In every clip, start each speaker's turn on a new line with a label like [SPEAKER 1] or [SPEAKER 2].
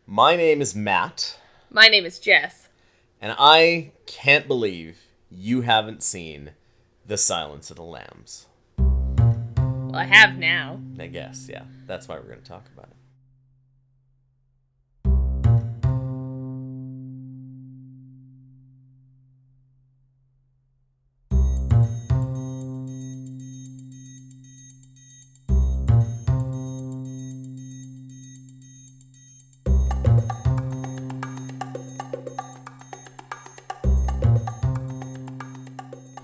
[SPEAKER 1] My name is Matt,
[SPEAKER 2] My name is Jess.
[SPEAKER 1] and I can't believe you haven't seen The Silence of the Lambs.
[SPEAKER 2] Well, I have now.
[SPEAKER 1] I guess, yeah. That's why we're going to talk about it.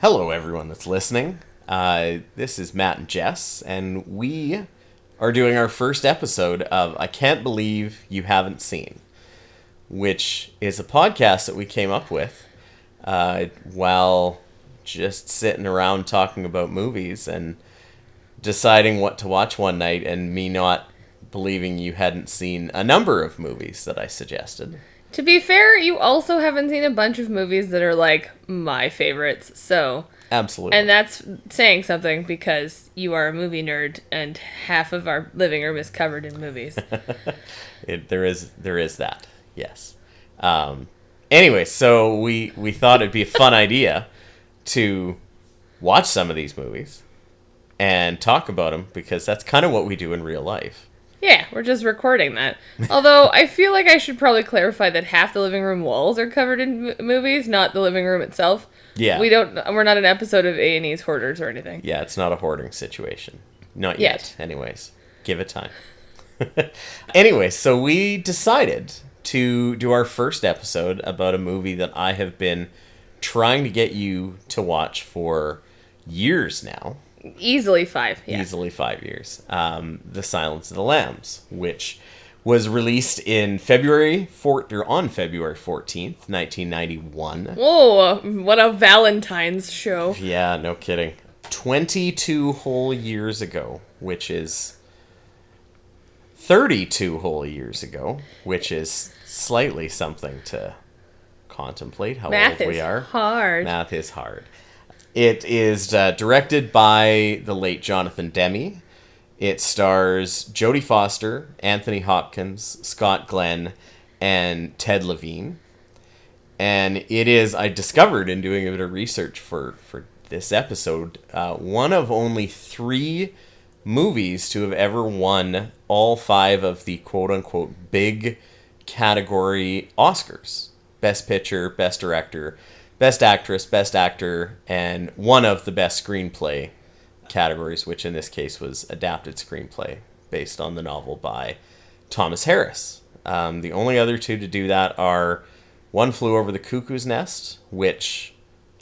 [SPEAKER 1] Hello, everyone that's listening. This is Matt and Jess, and we are doing our first episode of I Can't Believe You Haven't Seen, which is a podcast that we came up with while just sitting around talking about movies and deciding what to watch one night, and me not believing you hadn't seen a number of movies that I suggested.
[SPEAKER 2] To be fair, you also haven't seen a bunch of movies that are like my favorites, so.
[SPEAKER 1] Absolutely.
[SPEAKER 2] And that's saying something because you are a movie nerd and half of our living room is covered in movies.
[SPEAKER 1] There is that, yes. Anyway, so we thought it'd be a fun idea to watch some of these movies and talk about them because that's kind of what we do in real life.
[SPEAKER 2] Yeah, we're just recording that. Although, I feel like I should probably clarify that half the living room walls are covered in movies, not the living room itself.
[SPEAKER 1] Yeah.
[SPEAKER 2] We're not an episode of A&E's Hoarders or anything.
[SPEAKER 1] Yeah, it's not a hoarding situation. Not yet. Anyways, give it time. Anyway, so we decided to do our first episode about a movie that I have been trying to get you to watch for years now.
[SPEAKER 2] Easily 5, yeah.
[SPEAKER 1] Easily 5 years. The Silence of the Lambs, which was released in on February 14th, 1991.
[SPEAKER 2] Oh, what a Valentine's show.
[SPEAKER 1] Yeah, no kidding. 22 whole years ago, which is 32 whole years ago, which is slightly something to contemplate how old we are.
[SPEAKER 2] Math
[SPEAKER 1] is hard. It is directed by the late Jonathan Demme. It stars Jodie Foster, Anthony Hopkins, Scott Glenn, and Ted Levine. And it is, I discovered in doing a bit of research for this episode, one of only 3 movies to have ever won all 5 of the quote-unquote big category Oscars. Best Picture, Best Director, Best Actress, Best Actor, and one of the Best Screenplay categories, which in this case was Adapted Screenplay, based on the novel by Thomas Harris. The only other 2 to do that are One Flew Over the Cuckoo's Nest, which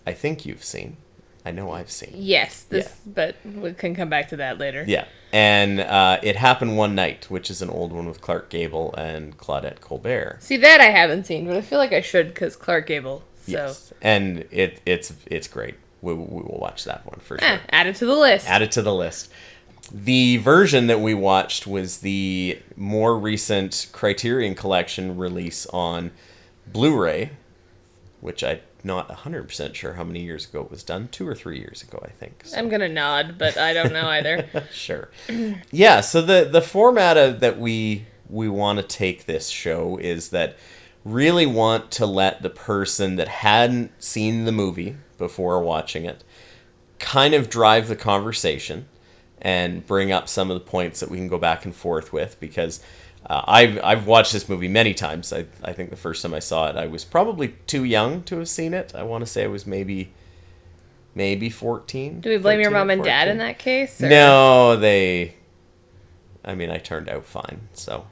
[SPEAKER 1] I think you've seen. I know I've seen.
[SPEAKER 2] Yes, but we can come back to that later.
[SPEAKER 1] Yeah, and It Happened One Night, which is an old one with Clark Gable and Claudette Colbert.
[SPEAKER 2] See, that I haven't seen, but I feel like I should because Clark Gable. So.
[SPEAKER 1] Yes, and it's great. We will watch that one for sure.
[SPEAKER 2] Add it to the list.
[SPEAKER 1] Add it to the list. The version that we watched was the more recent Criterion Collection release on Blu-ray, which I'm not 100% sure how many years ago it was done. 2 or 3 years ago, I think. So.
[SPEAKER 2] I'm going to nod, but I don't know either.
[SPEAKER 1] Sure. Yeah, so the format that we want to take this show is that really want to let the person that hadn't seen the movie before watching it kind of drive the conversation and bring up some of the points that we can go back and forth with, because I've watched this movie many times. I think the first time I saw it, I was probably too young to have seen it. I want to say I was maybe 14.
[SPEAKER 2] Do we blame your mom and dad in that case? Or?
[SPEAKER 1] No, I turned out fine, so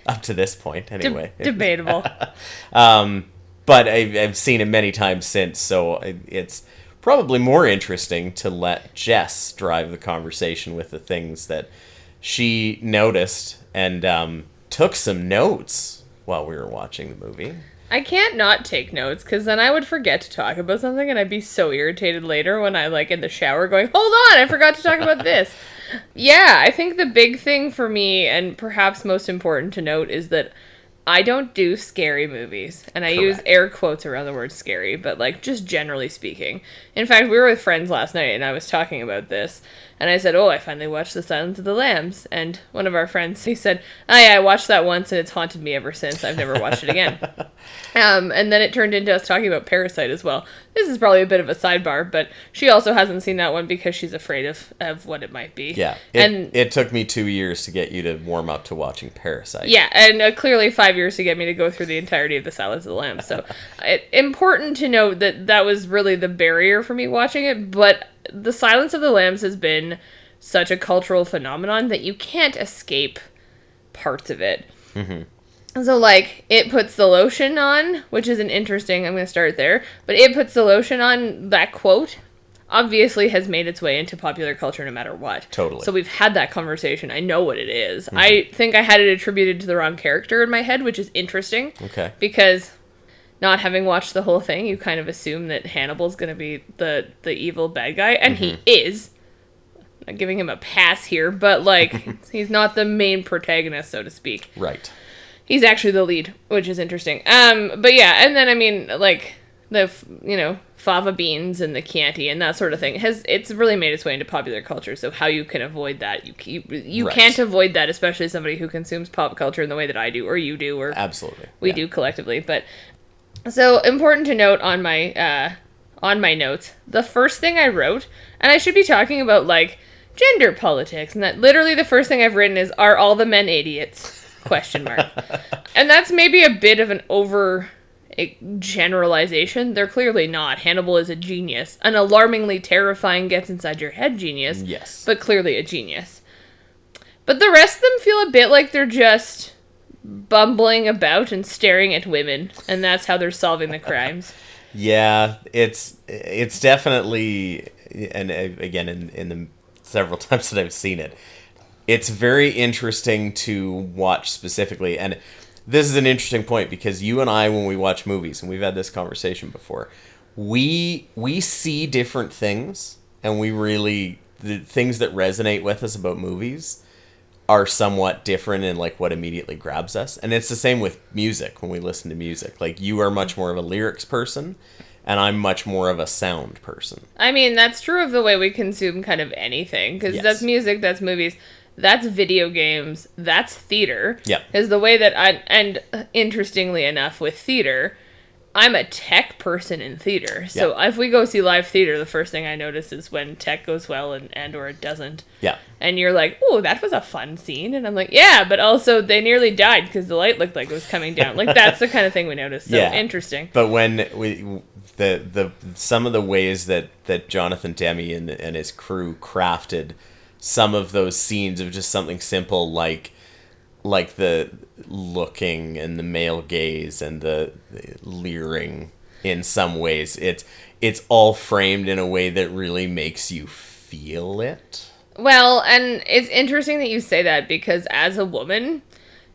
[SPEAKER 1] up to this point, anyway.
[SPEAKER 2] Debatable.
[SPEAKER 1] But I've seen it many times since, so it's probably more interesting to let Jess drive the conversation with the things that she noticed and took some notes while we were watching the movie.
[SPEAKER 2] I can't not take notes, because then I would forget to talk about something, and I'd be so irritated later when I, in the shower going, hold on, I forgot to talk about this. Yeah, I think the big thing for me, and perhaps most important to note, is that I don't do scary movies. And I use air quotes around the word scary, but just generally speaking. In fact, we were with friends last night and I was talking about this. And I said, oh, I finally watched The Silence of the Lambs. And one of our friends, he said, oh yeah, I watched that once and it's haunted me ever since. I've never watched it again. And then it turned into us talking about Parasite as well. This is probably a bit of a sidebar, but she also hasn't seen that one because she's afraid of what it might be.
[SPEAKER 1] Yeah. It took me 2 years to get you to warm up to watching Parasite.
[SPEAKER 2] Yeah, and clearly 5 years to get me to go through the entirety of The Silence of the Lambs. So important to note that was really the barrier for me watching it, but The Silence of the Lambs has been such a cultural phenomenon that you can't escape parts of it. Mm-hmm. So, like, it puts the lotion on, which is an interesting, I'm going to start there, but it puts the lotion on, that quote, obviously has made its way into popular culture no matter what.
[SPEAKER 1] Totally.
[SPEAKER 2] So we've had that conversation. I know what it is. Mm-hmm. I think I had it attributed to the wrong character in my head, which is interesting.
[SPEAKER 1] Okay.
[SPEAKER 2] Because not having watched the whole thing, you kind of assume that Hannibal's going to be the evil bad guy, and he is. I'm not giving him a pass here, but, like, he's not the main protagonist, so to speak.
[SPEAKER 1] Right.
[SPEAKER 2] He's actually the lead, which is interesting. But yeah, and then, I mean, like, the, fava beans and the Chianti and that sort of thing, it's really made its way into popular culture, so how you can avoid that, you
[SPEAKER 1] right.
[SPEAKER 2] can't avoid that, especially somebody who consumes pop culture in the way that I do, or you do, or
[SPEAKER 1] absolutely
[SPEAKER 2] we do collectively. But, so, important to note on my notes, the first thing I wrote, and I should be talking about, like, gender politics, and that literally the first thing I've written is, are all the men idiots? ? And that's maybe a bit of an over generalization. They're clearly not. Hannibal is a genius. An alarmingly terrifying, gets inside your head genius.
[SPEAKER 1] Yes.
[SPEAKER 2] But clearly a genius. But the rest of them feel a bit like they're just bumbling about and staring at women. And that's how they're solving the crimes.
[SPEAKER 1] Yeah, it's definitely, and again, in the several times that I've seen it, it's very interesting to watch specifically. And this is an interesting point because you and I, when we watch movies, and we've had this conversation before, we see different things, and the things that resonate with us about movies are somewhat different in, like, what immediately grabs us. And it's the same with music when we listen to music. Like, you are much more of a lyrics person, and I'm much more of a sound person.
[SPEAKER 2] I mean, that's true of the way we consume kind of anything, because that's music, that's movies. That's video games, that's theater.
[SPEAKER 1] Yeah.
[SPEAKER 2] Because the way that and interestingly enough, with theater, I'm a tech person in theater. So if we go see live theater, the first thing I notice is when tech goes well and or it doesn't.
[SPEAKER 1] Yeah.
[SPEAKER 2] And you're like, oh, that was a fun scene. And I'm like, yeah, but also they nearly died because the light looked like it was coming down. Like, that's the kind of thing we notice. So interesting.
[SPEAKER 1] But when the some of the ways that Jonathan Demme and his crew crafted some of those scenes of just something simple like the looking and the male gaze and the leering in some ways, it's all framed in a way that really makes you feel it.
[SPEAKER 2] Well, and it's interesting that you say that because as a woman,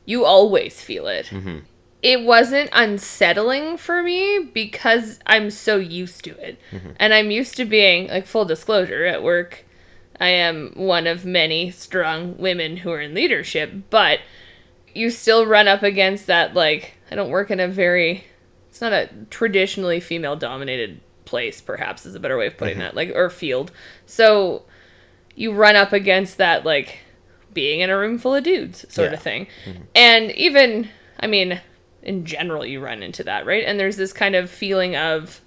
[SPEAKER 2] you always feel it. Mm-hmm. It wasn't unsettling for me because I'm so used to it. Mm-hmm. And I'm used to being, like, full disclosure, at work, I am one of many strong women who are in leadership, but you still run up against that, like, I don't work in it's not a traditionally female-dominated place, perhaps, is a better way of putting that, like, or field. So you run up against that, like, being in a room full of dudes sort of thing. Mm-hmm. And even, I mean, in general, you run into that, right? And there's this kind of feeling of,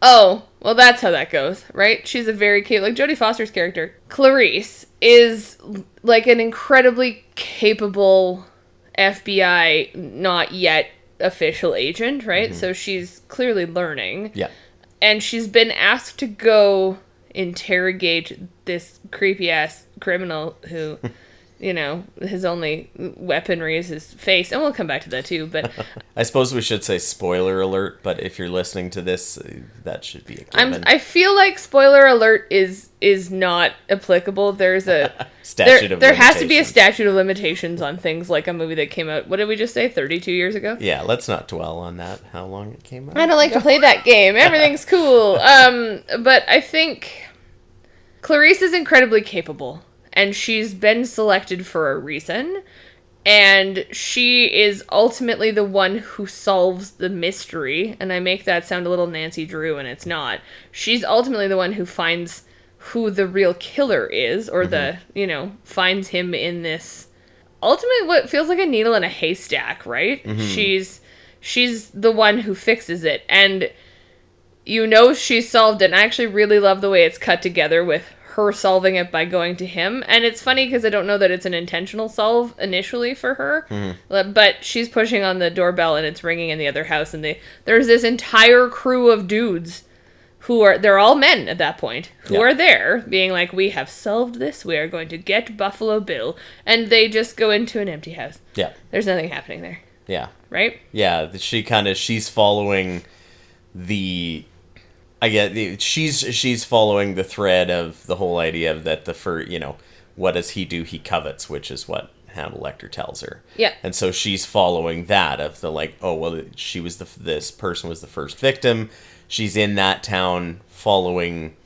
[SPEAKER 2] oh, well, that's how that goes, right? She's a very like Jodie Foster's character, Clarice, is like an incredibly capable FBI, not yet official agent, right? Mm-hmm. So she's clearly learning. Yeah. And she's been asked to go interrogate this creepy-ass criminal who... his only weaponry is his face. And we'll come back to that too, but...
[SPEAKER 1] I suppose we should say spoiler alert, but if you're listening to this, that should be a given.
[SPEAKER 2] I feel like spoiler alert is not applicable. There's a... There has to be a statute of limitations on things like a movie that came out, what did we just say, 32 years ago?
[SPEAKER 1] Yeah, let's not dwell on that, how long it came out.
[SPEAKER 2] I don't like to play that game. Everything's cool. But I think Clarice is incredibly capable. And she's been selected for a reason. And she is ultimately the one who solves the mystery. And I make that sound a little Nancy Drew, and it's not. She's ultimately the one who finds who the real killer is, or finds him in this, ultimately what feels like a needle in a haystack, right? She's the one who fixes it, and she's solved it. And I actually really love the way it's cut together with her solving it by going to him. And it's funny because I don't know that it's an intentional solve initially for her, but she's pushing on the doorbell and it's ringing in the other house, and there's this entire crew of dudes they're all men at that point, who are there being like, we have solved this, we are going to get Buffalo Bill, and they just go into an empty house. Yeah. There's nothing happening there.
[SPEAKER 1] Yeah.
[SPEAKER 2] Right?
[SPEAKER 1] Yeah, she's following she's following the thread of the whole idea of that what does he do? He covets, which is what Hannibal Lecter tells her.
[SPEAKER 2] Yeah.
[SPEAKER 1] And so she's following that of the this person was the first victim. She's in that town following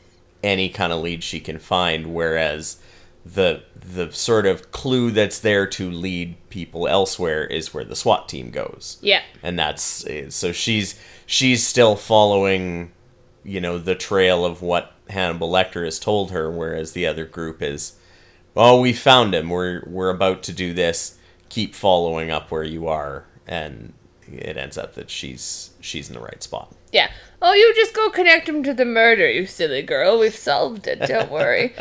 [SPEAKER 1] any kind of lead she can find, whereas the sort of clue that's there to lead people elsewhere is where the SWAT team goes. Yeah. And that's so she's still following the trail of what Hannibal Lecter has told her, whereas the other group is, oh, we found him, we're about to do this, keep following up where you are, and it ends up that she's in the right spot.
[SPEAKER 2] Yeah. Oh, you just go connect him to the murder, you silly girl. We've solved it. Don't worry.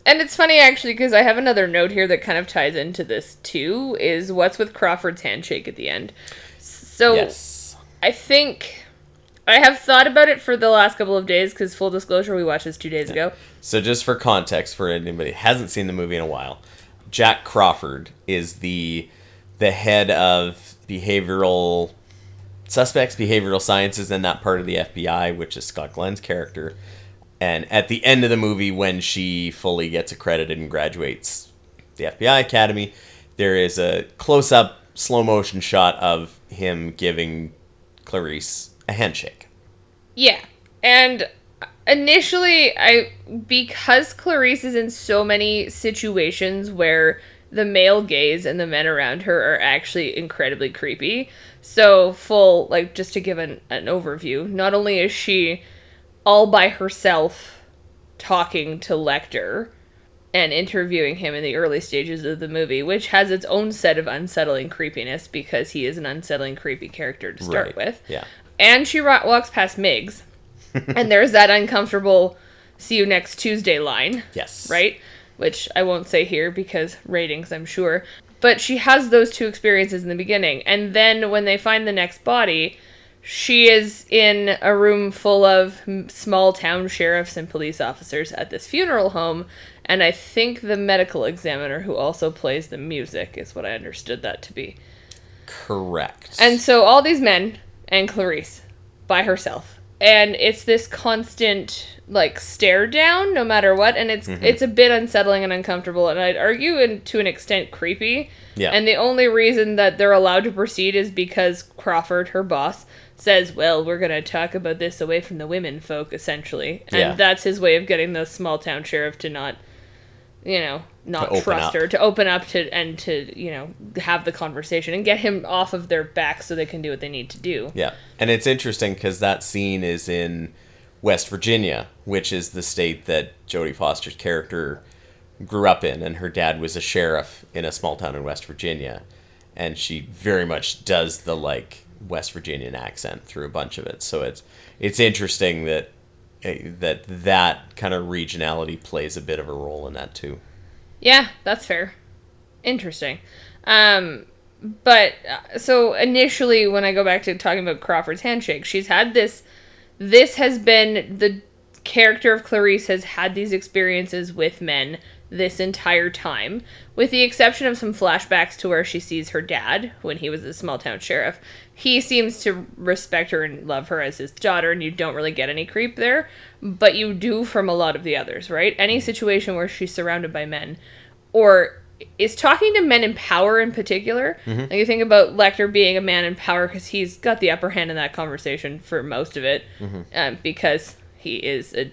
[SPEAKER 2] And it's funny, actually, because I have another note here that kind of ties into this, too, is what's with Crawford's handshake at the end. So, yes. I think I have thought about it for the last couple of days, because full disclosure, we watched this 2 days ago.
[SPEAKER 1] So just for context, for anybody who hasn't seen the movie in a while, Jack Crawford is the head of behavioral sciences in that part of the FBI, which is Scott Glenn's character. And at the end of the movie, when she fully gets accredited and graduates the FBI Academy, there is a close-up, slow-motion shot of him giving Clarice a handshake.
[SPEAKER 2] Yeah. And initially, because Clarice is in so many situations where the male gaze and the men around her are actually incredibly creepy. So just to give an overview, not only is she all by herself talking to Lecter and interviewing him in the early stages of the movie, which has its own set of unsettling creepiness because he is an unsettling, creepy character to start with. Yeah. And she walks past Miggs, and there's that uncomfortable see you next Tuesday line. Yes. Right? Which I won't say here because ratings, I'm sure. But she has those two experiences in the beginning. And then when they find the next body, she is in a room full of small town sheriffs and police officers at this funeral home. And I think the medical examiner who also plays the music is what I understood that to be.
[SPEAKER 1] Correct.
[SPEAKER 2] And so all these men and Clarice by herself. And it's this constant, stare down no matter what. And it's a bit unsettling and uncomfortable. And I'd argue, to an extent, creepy. Yeah. And the only reason that they're allowed to proceed is because Crawford, her boss, says, well, we're going to talk about this away from the women folk, essentially. And that's his way of getting the small town sheriff to not trust her, to open up to have the conversation and get him off of their back so they can do what they need to do.
[SPEAKER 1] Yeah. And it's interesting because that scene is in West Virginia, which is the state that Jodie Foster's character grew up in, and her dad was a sheriff in a small town in West Virginia, and she very much does the West Virginian accent through a bunch of it. So it's interesting that kind of regionality plays a bit of a role in that too.
[SPEAKER 2] Yeah, that's fair. Interesting. But so initially, when I go back to talking about Crawford's handshake, she's had this has been the character of Clarice has had these experiences with men this entire time, with the exception of some flashbacks to where she sees her dad when he was a small town sheriff. He seems to respect her and love her as his daughter, and you don't really get any creep there, but you do from a lot of the others, right? Any situation where she's surrounded by men, or is talking to men in power in particular. Mm-hmm. You think about Lecter being a man in power because he's got the upper hand in that conversation for most of it, because he is an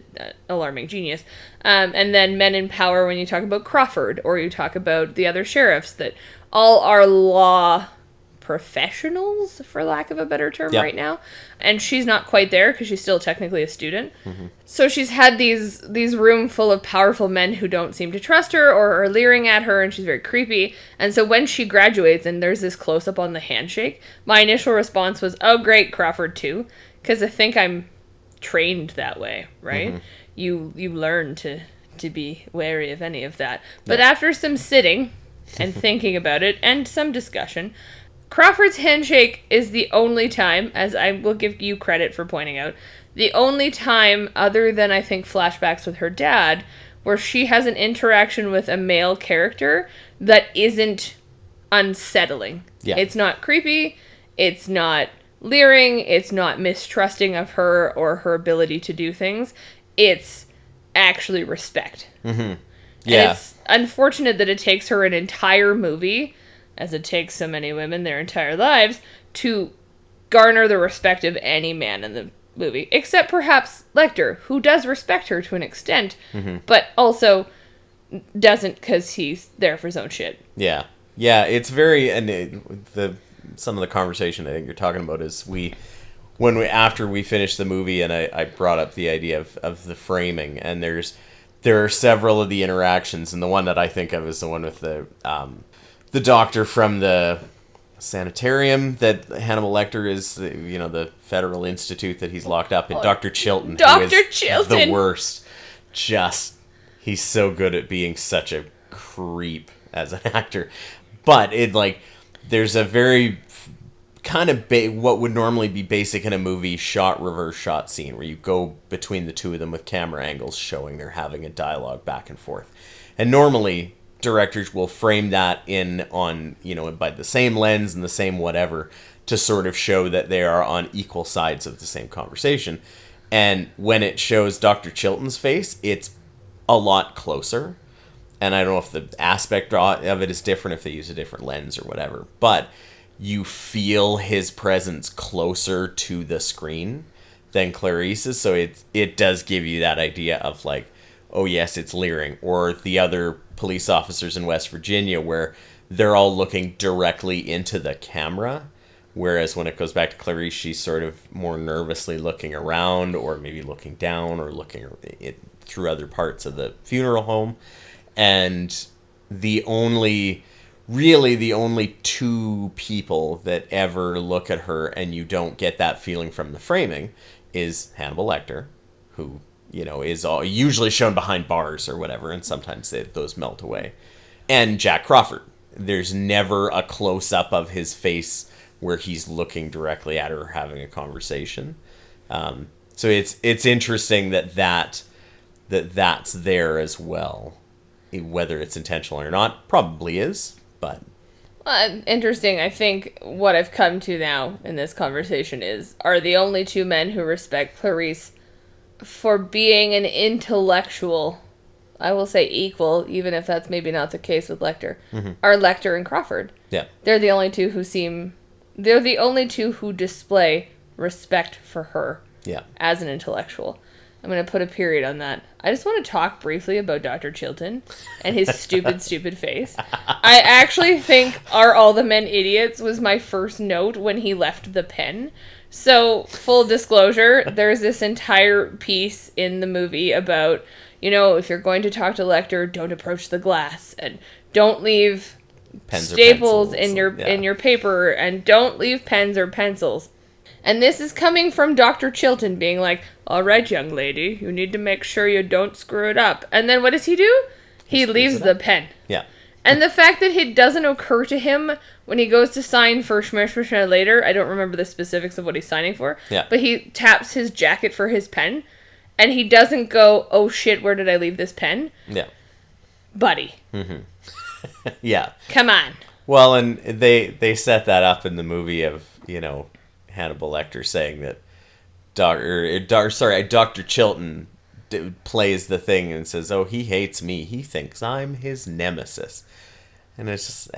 [SPEAKER 2] alarming genius. And then men in power when you talk about Crawford, or you talk about the other sheriffs, that all are law professionals, for lack of a better term,
[SPEAKER 1] Yep.
[SPEAKER 2] right now. And she's not quite there because she's still technically a student. So she's had these room full of powerful men who don't seem to trust her or are leering at her, and she's very creepy. And so when she graduates and there's this close-up on the handshake, my initial response was, oh, great, Crawford too. Because I think I'm trained that way, right? You learn to be wary of any of that. But after some sitting and thinking about it and some discussion, Crawford's handshake is the only time, as I will give you credit for pointing out, the only time other than I think flashbacks with her dad where she has an interaction with a male character that isn't unsettling.
[SPEAKER 1] Yeah.
[SPEAKER 2] It's not creepy, it's not leering, it's not mistrusting of her or her ability to do things. It's actually respect. And it's unfortunate that it takes her an entire movie, as it takes so many women their entire lives, to garner the respect of any man in the movie, except perhaps Lecter, who does respect her to an extent, but also doesn't because he's there for his own shit.
[SPEAKER 1] Yeah. It's very, and some of the conversation I think you're talking about is after we finished the movie, and I brought up the idea of the framing, and there are several of the interactions, and the one that I think of is the one with the doctor from the sanitarium that Hannibal Lecter is, the Federal Institute that he's locked up in. Dr. Chilton.
[SPEAKER 2] Dr.
[SPEAKER 1] Who is
[SPEAKER 2] Chilton!
[SPEAKER 1] The worst. He's so good at being such a creep as an actor. But there's a very kind of what would normally be basic in a movie reverse shot scene where you go between the two of them with camera angles showing they're having a dialogue back and forth. And normally directors will frame that by the same lens and the same whatever to sort of show that they are on equal sides of the same conversation. And when it shows Dr. Chilton's face, it's a lot closer. And I don't know if the aspect of it is different, if they use a different lens or whatever, but you feel his presence closer to the screen than Clarice's, so it does give you that idea of oh yes, it's leering. Or the other police officers in West Virginia where they're all looking directly into the camera, whereas when it goes back to Clarice, she's sort of more nervously looking around, or maybe looking down, or looking through other parts of the funeral home. And the only two people that ever look at her and you don't get that feeling from the framing is Hannibal Lecter, who, is usually shown behind bars or whatever, and sometimes those melt away, and Jack Crawford. There's never a close-up of his face where he's looking directly at her having a conversation. So it's interesting that's there as well. Whether it's intentional or not, probably is, but...
[SPEAKER 2] Interesting. I think what I've come to now in this conversation are the only two men who respect Clarice for being an intellectual, I will say equal, even if that's maybe not the case with Lecter, are Lecter and Crawford.
[SPEAKER 1] Yeah.
[SPEAKER 2] They're the only two who display respect for her as an intellectual. I'm going to put a period on that. I just want to talk briefly about Dr. Chilton and his stupid face. I actually think Are All the Men Idiots was my first note when he left the pen. So, full disclosure, there's this entire piece in the movie about, if you're going to talk to Lecter, don't approach the glass, and don't leave staples in your paper, and don't leave pens or pencils. And this is coming from Dr. Chilton being like, all right, young lady, you need to make sure you don't screw it up. And then what does he do? He leaves the pen.
[SPEAKER 1] Yeah.
[SPEAKER 2] And the fact that it doesn't occur to him when he goes to sign for Schmerz later, I don't remember the specifics of what he's signing for, but he taps his jacket for his pen, and he doesn't go, oh shit, where did I leave this pen?
[SPEAKER 1] Yeah.
[SPEAKER 2] Buddy.
[SPEAKER 1] Yeah.
[SPEAKER 2] Come on.
[SPEAKER 1] Well, and they set that up in the movie of, Hannibal Lecter saying that Dr. Chilton plays the thing and says, oh, he hates me. He thinks I'm his nemesis. And it's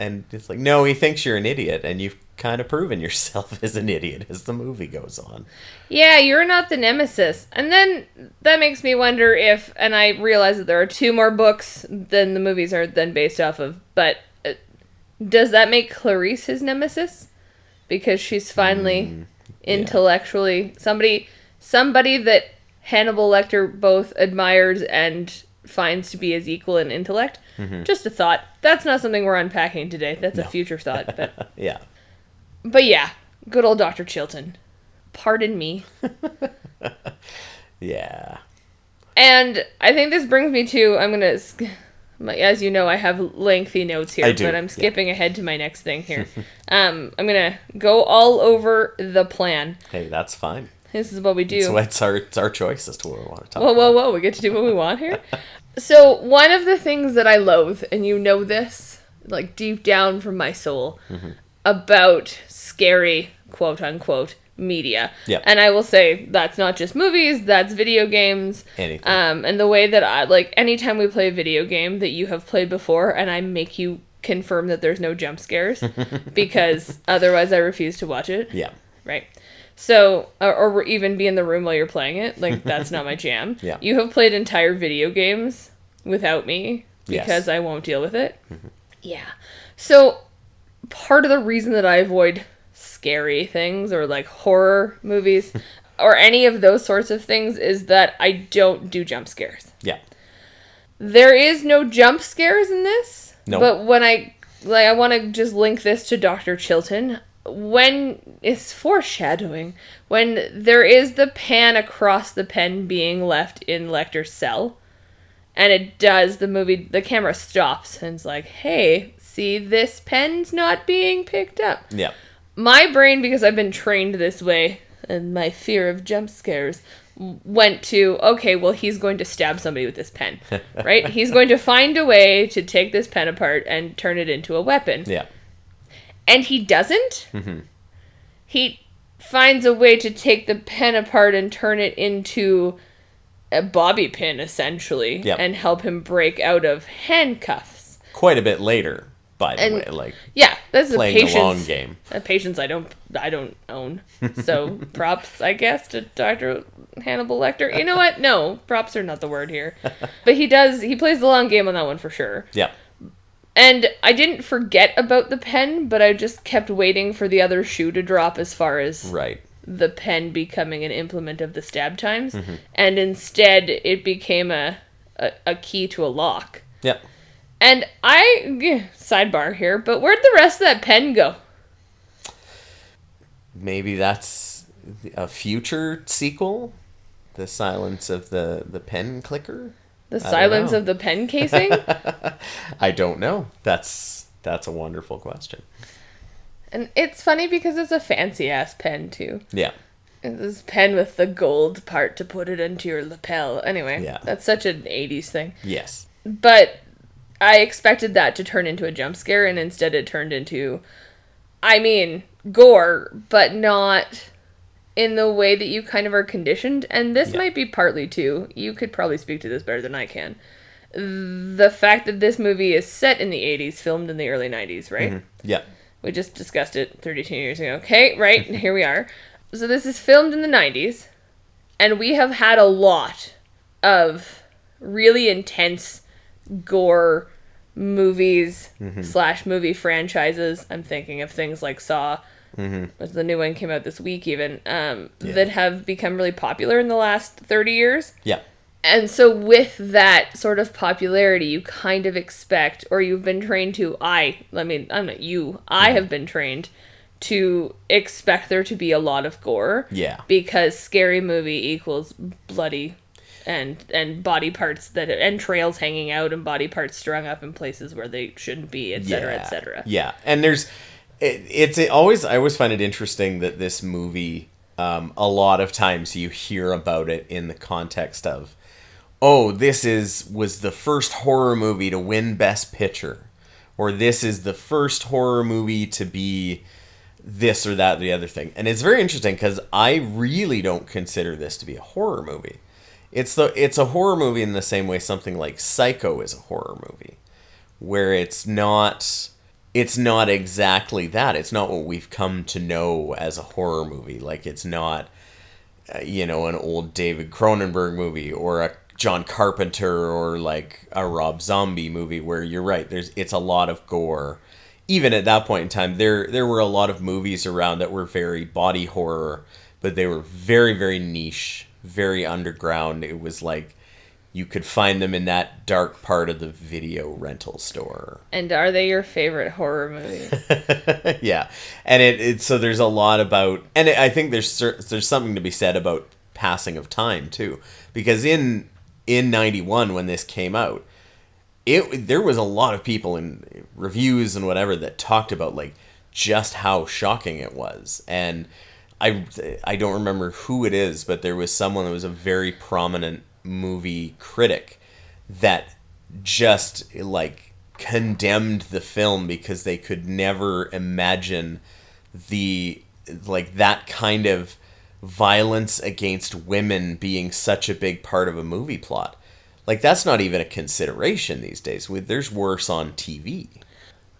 [SPEAKER 1] like, no, he thinks you're an idiot, and you've kind of proven yourself as an idiot as the movie goes on.
[SPEAKER 2] Yeah, you're not the nemesis. And then that makes me wonder if, and I realize that there are 2 more books than the movies are then based off of, but does that make Clarice his nemesis? because she's finally intellectually somebody that Hannibal Lecter both admires and finds to be his equal in intellect. Just a thought. That's not something we're unpacking today. That's a future thought. But
[SPEAKER 1] Yeah.
[SPEAKER 2] But yeah, good old Dr. Chilton. Pardon me.
[SPEAKER 1] Yeah.
[SPEAKER 2] And I think this brings me to, as you know, I have lengthy notes here,
[SPEAKER 1] I do,
[SPEAKER 2] but I'm skipping ahead to my next thing here. I'm going to go all over the plan.
[SPEAKER 1] Hey, that's fine.
[SPEAKER 2] This is what we do.
[SPEAKER 1] So it's our choice as to what we want to talk about.
[SPEAKER 2] Whoa, we get to do what we want here? So one of the things that I loathe, and you know this, like deep down from my soul, about scary, quote unquote, media.
[SPEAKER 1] Yeah.
[SPEAKER 2] And I will say that's not just movies, that's video games.
[SPEAKER 1] Anything.
[SPEAKER 2] And the way that I, like, anytime we play a video game that you have played before and I make you confirm that there's no jump scares, because otherwise I refuse to watch it.
[SPEAKER 1] Yeah.
[SPEAKER 2] Right. So, or even be in the room while you're playing it. Like, that's not my jam.
[SPEAKER 1] Yeah.
[SPEAKER 2] You have played entire video games without me because
[SPEAKER 1] Yes.
[SPEAKER 2] I won't deal with it. Yeah. So, part of the reason that I avoid scary things or like horror movies or any of those sorts of things is that I don't do jump scares.
[SPEAKER 1] Yeah.
[SPEAKER 2] There is no jump scares in this.
[SPEAKER 1] No.
[SPEAKER 2] But when I want to just link this to Dr. Chilton. When it's foreshadowing, when there is the pan across the pen being left in Lecter's cell, and it does, the camera stops and it's like, hey, see, this pen's not being picked up.
[SPEAKER 1] Yeah.
[SPEAKER 2] My brain, because I've been trained this way, and my fear of jump scares, went to, okay, well, he's going to stab somebody with this pen, right? He's going to find a way to take this pen apart and turn it into a weapon.
[SPEAKER 1] Yeah.
[SPEAKER 2] And he doesn't. He finds a way to take the pen apart and turn it into a bobby pin, essentially,
[SPEAKER 1] Yep.
[SPEAKER 2] and help him break out of handcuffs.
[SPEAKER 1] Quite a bit later, by the way. Like,
[SPEAKER 2] Yeah, that's a
[SPEAKER 1] playing
[SPEAKER 2] patience.
[SPEAKER 1] the long game.
[SPEAKER 2] A patience I don't own. So props, I guess, to Dr. Hannibal Lecter. You know what? No, props are not the word here. But he plays the long game on that one for sure.
[SPEAKER 1] Yeah.
[SPEAKER 2] And I didn't forget about the pen, but I just kept waiting for the other shoe to drop as far as
[SPEAKER 1] Right.
[SPEAKER 2] the pen becoming an implement of the stab times. And instead, it became a key to a lock.
[SPEAKER 1] Yeah.
[SPEAKER 2] And sidebar here, but where'd the rest of that pen go?
[SPEAKER 1] Maybe that's a future sequel? The silence of the pen clicker?
[SPEAKER 2] The silence
[SPEAKER 1] know.
[SPEAKER 2] of the pen casing?
[SPEAKER 1] I don't know. That's a wonderful question.
[SPEAKER 2] And it's funny because it's a fancy-ass pen, too.
[SPEAKER 1] Yeah.
[SPEAKER 2] It's this pen with the gold part to put it into your lapel. Anyway,
[SPEAKER 1] Yeah.
[SPEAKER 2] that's such an 80s thing.
[SPEAKER 1] Yes.
[SPEAKER 2] But I expected that to turn into a jump scare, and instead it turned into, gore, but not in the way that you kind of are conditioned. And this might be partly, too. You could probably speak to this better than I can. The fact that this movie is set in the 80s, filmed in the early 90s, right?
[SPEAKER 1] Yeah.
[SPEAKER 2] We just discussed it 32 years ago. Okay, right, here we are. So this is filmed in the 90s, and we have had a lot of really intense gore movies / movie franchises. I'm thinking of things like Saw, the new one came out this week even, that have become really popular in the last 30 years.
[SPEAKER 1] Yeah.
[SPEAKER 2] And so with that sort of popularity, you kind of expect, or you've been trained to, I'm not you, I have been trained to expect there to be a lot of gore.
[SPEAKER 1] Yeah.
[SPEAKER 2] Because scary movie equals bloody and body parts that, entrails hanging out and body parts strung up in places where they shouldn't be, etc., etc.
[SPEAKER 1] Yeah. And I always find it interesting that this movie, a lot of times you hear about it in the context of, oh, this was the first horror movie to win Best Picture, or this is the first horror movie to be this or that or the other thing. And it's very interesting because I really don't consider this to be a horror movie. It's a horror movie in the same way something like Psycho is a horror movie, where it's not exactly that. It's not what we've come to know as a horror movie. Like, it's not, an old David Cronenberg movie or a John Carpenter or like a Rob Zombie movie where you're right. It's a lot of gore. even at that point in time, there were a lot of movies around that were very body horror, but they were very, very niche, very underground. It was like you could find them in that dark part of the video rental store.
[SPEAKER 2] And are they your favorite horror movie?
[SPEAKER 1] Yeah. And it so there's a lot about, and I think there's something to be said about passing of time too, because in 91 when this came out, there was a lot of people in reviews and whatever that talked about like just how shocking it was. And I don't remember who it is, but there was someone that was a very prominent movie critic that just like condemned the film because they could never imagine the like that kind of violence against women being such a big part of a movie plot. Like, that's not even a consideration these days. There's worse on TV.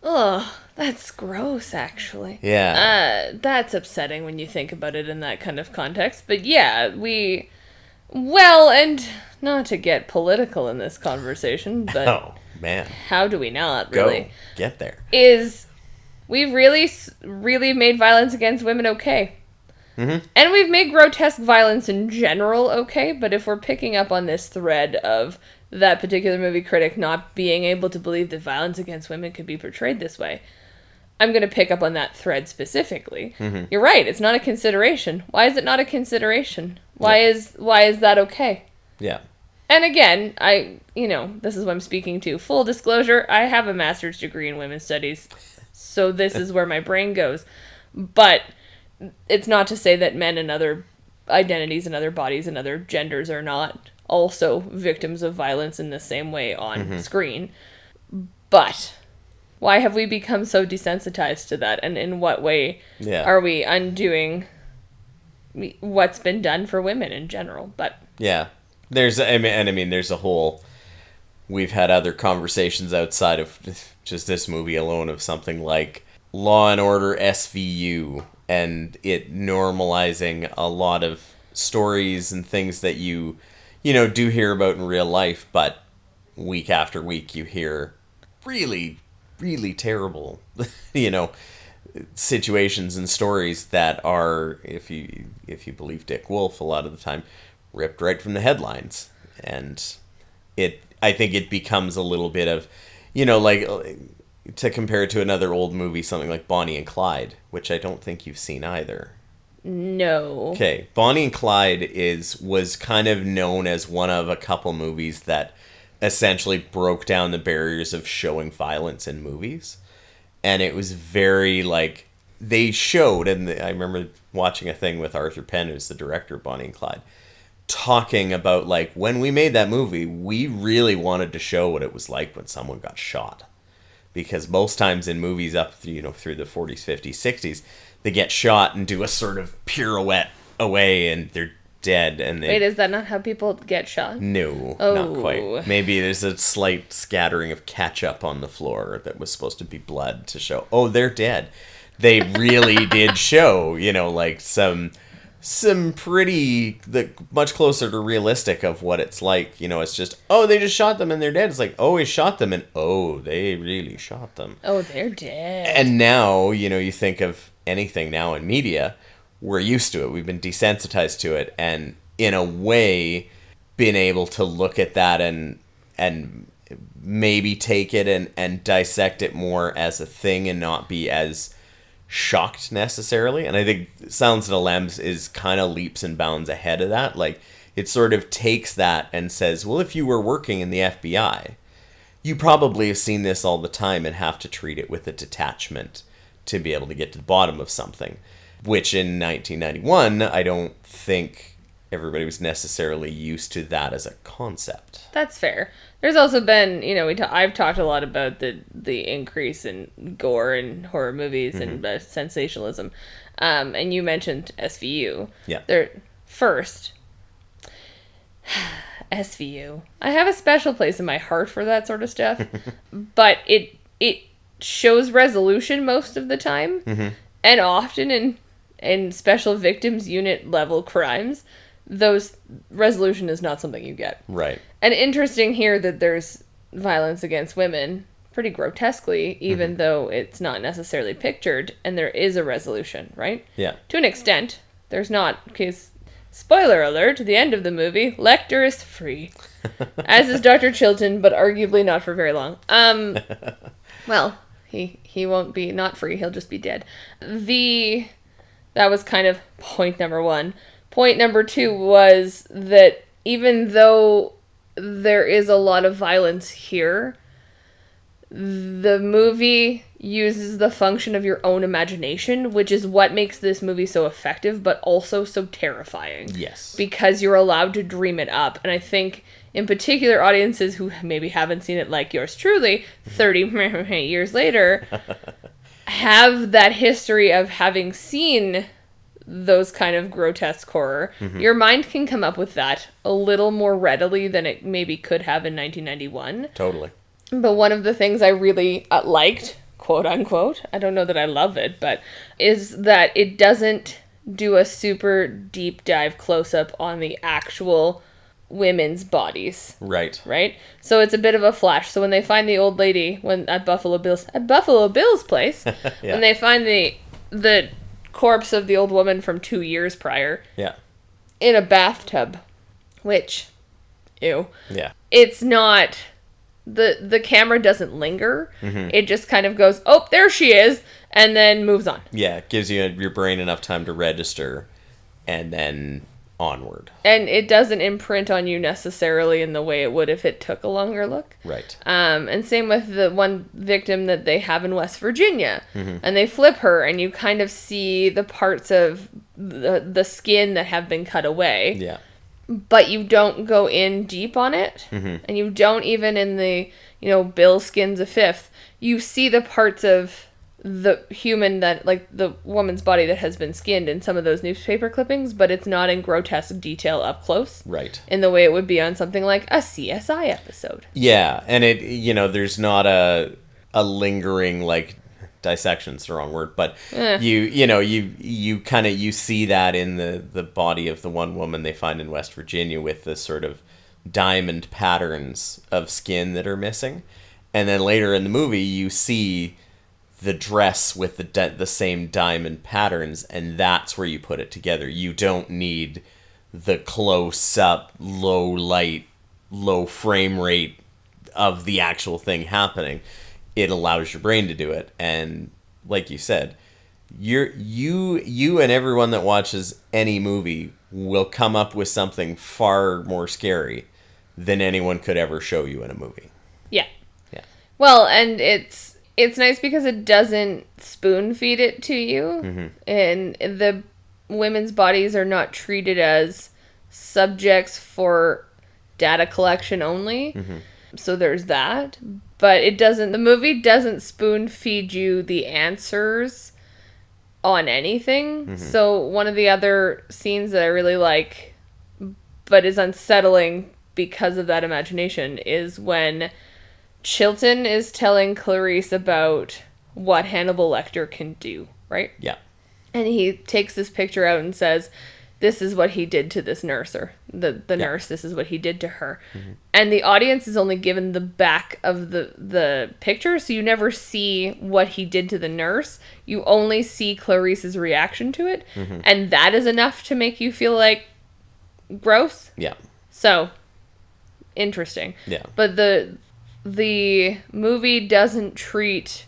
[SPEAKER 2] Oh, that's gross, actually.
[SPEAKER 1] Yeah.
[SPEAKER 2] That's upsetting when you think about it in that kind of context. But yeah, well, and not to get political in this conversation, but
[SPEAKER 1] oh, man.
[SPEAKER 2] How do we not, really?
[SPEAKER 1] Go. Get there.
[SPEAKER 2] We've really, really made violence against women okay.
[SPEAKER 1] Mm-hmm.
[SPEAKER 2] And we've made grotesque violence in general okay, but if we're picking up on this thread of that particular movie critic not being able to believe that violence against women could be portrayed this way, I'm going to pick up on that thread specifically.
[SPEAKER 1] Mm-hmm.
[SPEAKER 2] You're right, it's not a consideration. Why is it not a consideration? Why is that okay?
[SPEAKER 1] Yeah.
[SPEAKER 2] And again, this is what I'm speaking to. Full disclosure, I have a master's degree in women's studies, so this is where my brain goes. But it's not to say that men and other identities and other bodies and other genders are not also victims of violence in the same way on screen. But why have we become so desensitized to that? And in what way are we undoing what's been done for women in general? But
[SPEAKER 1] yeah, there's a whole, we've had other conversations outside of just this movie alone of something like Law and Order SVU, and it normalizing a lot of stories and things that you do hear about in real life, but week after week you hear really, really terrible, situations and stories that are, if you believe Dick Wolf, a lot of the time ripped right from the headlines. And I think it becomes a little bit of, like, to compare it to another old movie, something like Bonnie and Clyde, which I don't think you've seen either.
[SPEAKER 2] No.
[SPEAKER 1] Okay, Bonnie and Clyde was kind of known as one of a couple movies that essentially broke down the barriers of showing violence in movies. And it was very, like, they showed, and I remember watching a thing with Arthur Penn, who's the director of Bonnie and Clyde, talking about, like, when we made that movie, we really wanted to show what it was like when someone got shot. Because most times in movies up through the 40s, 50s, 60s, they get shot and do a sort of pirouette away and they're dead. And
[SPEAKER 2] wait, is that not how people get shot?
[SPEAKER 1] No, not quite. Maybe there's a slight scattering of ketchup on the floor that was supposed to be blood to show, oh, they're dead. They really did show, like some pretty, much closer to realistic of what it's like. It's just, oh, they just shot them and they're dead. It's like, oh, he shot them and oh, they really shot them.
[SPEAKER 2] Oh, they're dead.
[SPEAKER 1] And now, you think of anything now in media, we're used to it. We've been desensitized to it, and in a way been able to look at that and maybe take it and dissect it more as a thing and not be as shocked necessarily. And I think Silence of the Lambs is kind of leaps and bounds ahead of that. Like, it sort of takes that and says, well, if you were working in the FBI, you probably have seen this all the time and have to treat it with a detachment to be able to get to the bottom of something, which in 1991, I don't think everybody was necessarily used to that as a concept.
[SPEAKER 2] That's fair. There's also been, I've talked a lot about the increase in gore in horror movies and sensationalism. And you mentioned SVU.
[SPEAKER 1] Yeah.
[SPEAKER 2] First, SVU. I have a special place in my heart for that sort of stuff, but it shows resolution most of the time, and often in special victims unit level crimes, those resolution is not something you get.
[SPEAKER 1] Right.
[SPEAKER 2] And interesting here that there's violence against women pretty grotesquely, even though it's not necessarily pictured, and there is a resolution, right?
[SPEAKER 1] Yeah.
[SPEAKER 2] To an extent. There's not, because, spoiler alert, the end of the movie, Lecter is free. As is Dr. Chilton, but arguably not for very long. Well, he won't be not free, he'll just be dead. That was kind of point number one. Point number two was that even though there is a lot of violence here, the movie uses the function of your own imagination, which is what makes this movie so effective, but also so terrifying.
[SPEAKER 1] Yes.
[SPEAKER 2] Because you're allowed to dream it up. And I think, in particular, audiences who maybe haven't seen it like yours truly, 30 years later, have that history of having seen those kind of grotesque horror. Your mind can come up with that a little more readily than it maybe could have in 1991.
[SPEAKER 1] Totally.
[SPEAKER 2] But one of the things I really liked, quote unquote, I don't know that I love it, but is that it doesn't do a super deep dive close up on the actual women's bodies.
[SPEAKER 1] Right.
[SPEAKER 2] Right? So it's a bit of a flash. So when they find the old lady at Buffalo Bill's place,
[SPEAKER 1] Yeah.
[SPEAKER 2] when they find the corpse of the old woman from 2 years prior
[SPEAKER 1] Yeah.
[SPEAKER 2] in a bathtub, which, ew.
[SPEAKER 1] Yeah.
[SPEAKER 2] It's not... The camera doesn't linger. It just kind of goes, oh, there she is, and then moves on.
[SPEAKER 1] Yeah, it gives your brain enough time to register, and then onward.
[SPEAKER 2] And it doesn't imprint on you necessarily in the way it would if it took a longer look.
[SPEAKER 1] Right.
[SPEAKER 2] And same with the one victim that they have in West Virginia. And they flip her, and you kind of see the parts of the skin that have been cut away.
[SPEAKER 1] Yeah.
[SPEAKER 2] But you don't go in deep on it. And you don't even in the, Bill skins a fifth. You see the parts of the human that, like the woman's body that has been skinned in some of those newspaper clippings, but it's not in grotesque detail up close.
[SPEAKER 1] Right.
[SPEAKER 2] In the way it would be on something like a CSI episode.
[SPEAKER 1] Yeah, and there's not a lingering, like, dissection's the wrong word, but you kind of you see that in the body of the one woman they find in West Virginia with the sort of diamond patterns of skin that are missing, and then later in the movie you see the dress with the same diamond patterns, and that's where you put it together. You don't need the close up, low light, low frame rate of the actual thing happening. It allows your brain to do it, and like you said, you and everyone that watches any movie will come up with something far more scary than anyone could ever show you in a movie.
[SPEAKER 2] Yeah.
[SPEAKER 1] Yeah.
[SPEAKER 2] Well, and it's nice because it doesn't spoon feed it to you, and the women's bodies are not treated as subjects for data collection only. So there's that. But the movie doesn't spoon feed you the answers on anything. So one of the other scenes that I really like, but is unsettling because of that imagination, is when Chilton is telling Clarice about what Hannibal Lecter can do, right?
[SPEAKER 1] Yeah.
[SPEAKER 2] And he takes this picture out and says, this is what he did to this nurse, or the nurse, this is what he did to her. And the audience is only given the back of the picture, so you never see what he did to the nurse. You only see Clarice's reaction to it, and that is enough to make you feel like gross.
[SPEAKER 1] Yeah.
[SPEAKER 2] So, interesting.
[SPEAKER 1] Yeah.
[SPEAKER 2] But the movie doesn't treat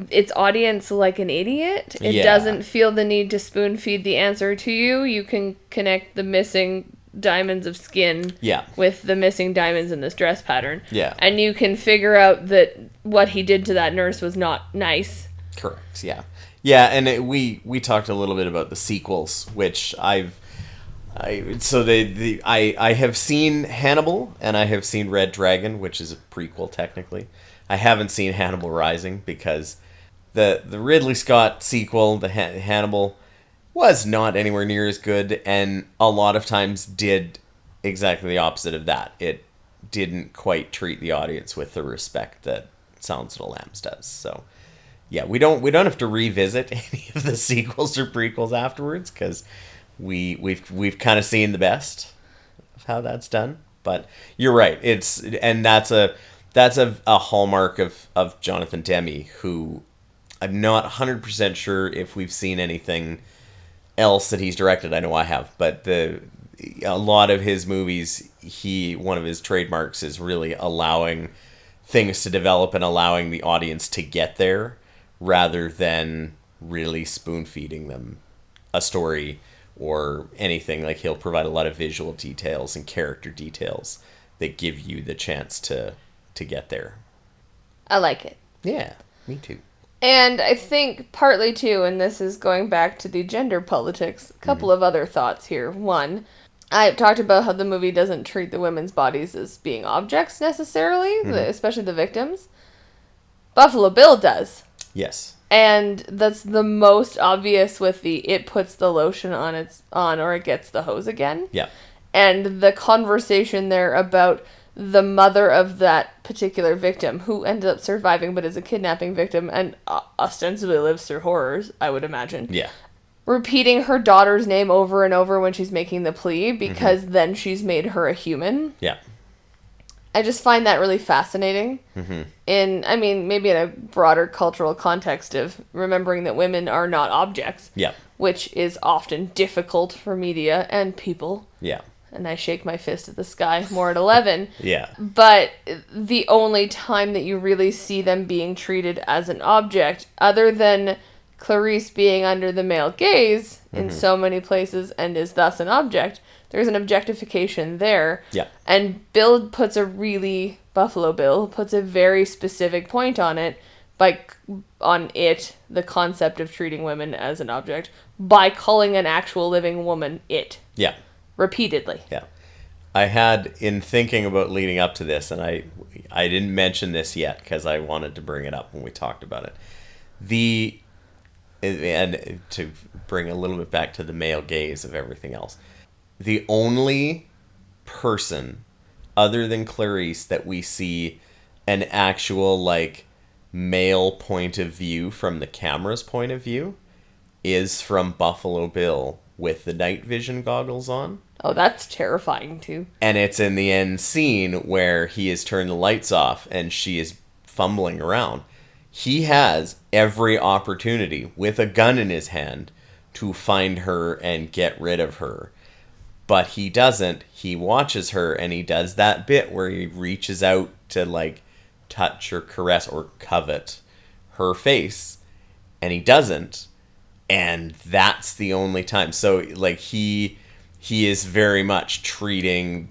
[SPEAKER 2] its audience like an idiot. It doesn't feel the need to spoon feed the answer to you. You can connect the missing diamonds of skin with the missing diamonds in this dress pattern.
[SPEAKER 1] Yeah.
[SPEAKER 2] And you can figure out that what he did to that nurse was not nice.
[SPEAKER 1] Correct. Yeah. Yeah, and we talked a little bit about the sequels, which I have seen Hannibal and I have seen Red Dragon, which is a prequel technically. I haven't seen Hannibal Rising because the Ridley Scott sequel, the Hannibal, was not anywhere near as good, and a lot of times did exactly the opposite of that. It didn't quite treat the audience with the respect that Silence of the Lambs does. So, yeah, we don't have to revisit any of the sequels or prequels afterwards because we've kind of seen the best of how that's done. But you're right. That's That's a hallmark of Jonathan Demme, who I'm not 100% sure if we've seen anything else that he's directed. I know I have, but a lot of his movies, one of his trademarks is really allowing things to develop and allowing the audience to get there rather than really spoon feeding them a story or anything. Like, he'll provide a lot of visual details and character details that give you the chance to get there.
[SPEAKER 2] I like it.
[SPEAKER 1] Yeah, me too.
[SPEAKER 2] And I think partly too, and this is going back to the gender politics, a couple of other thoughts here. One, I've talked about how the movie doesn't treat the women's bodies as being objects necessarily, especially the victims. Buffalo Bill does.
[SPEAKER 1] Yes.
[SPEAKER 2] And that's the most obvious with it puts the lotion on or it gets the hose again.
[SPEAKER 1] Yeah.
[SPEAKER 2] And the conversation there about the mother of that particular victim, who ended up surviving but is a kidnapping victim and ostensibly lives through horrors, I would imagine.
[SPEAKER 1] Yeah.
[SPEAKER 2] Repeating her daughter's name over and over when she's making the plea because then she's made her a human.
[SPEAKER 1] Yeah.
[SPEAKER 2] I just find that really fascinating. Maybe in a broader cultural context of remembering that women are not objects.
[SPEAKER 1] Yeah.
[SPEAKER 2] Which is often difficult for media and people.
[SPEAKER 1] Yeah.
[SPEAKER 2] And I shake my fist at the sky more at 11.
[SPEAKER 1] Yeah.
[SPEAKER 2] But the only time that you really see them being treated as an object, other than Clarice being under the male gaze in so many places and is thus an object, there's an objectification there.
[SPEAKER 1] Yeah.
[SPEAKER 2] And Buffalo Bill puts a very specific point on it the concept of treating women as an object, by calling an actual living woman it.
[SPEAKER 1] Yeah.
[SPEAKER 2] Repeatedly.
[SPEAKER 1] Yeah. I had, in thinking about leading up to this, and I didn't mention this yet because I wanted to bring it up when we talked about it. And to bring a little bit back to the male gaze of everything else, the only person other than Clarice that we see an actual, like, male point of view from the camera's point of view is from Buffalo Bill with the night vision goggles on.
[SPEAKER 2] Oh, that's terrifying, too.
[SPEAKER 1] And it's in the end scene where he has turned the lights off and she is fumbling around. He has every opportunity with a gun in his hand to find her and get rid of her. But he doesn't. He watches her and he does that bit where he reaches out to, like, touch or caress or covet her face. And he doesn't. And that's the only time. So, like, he is very much treating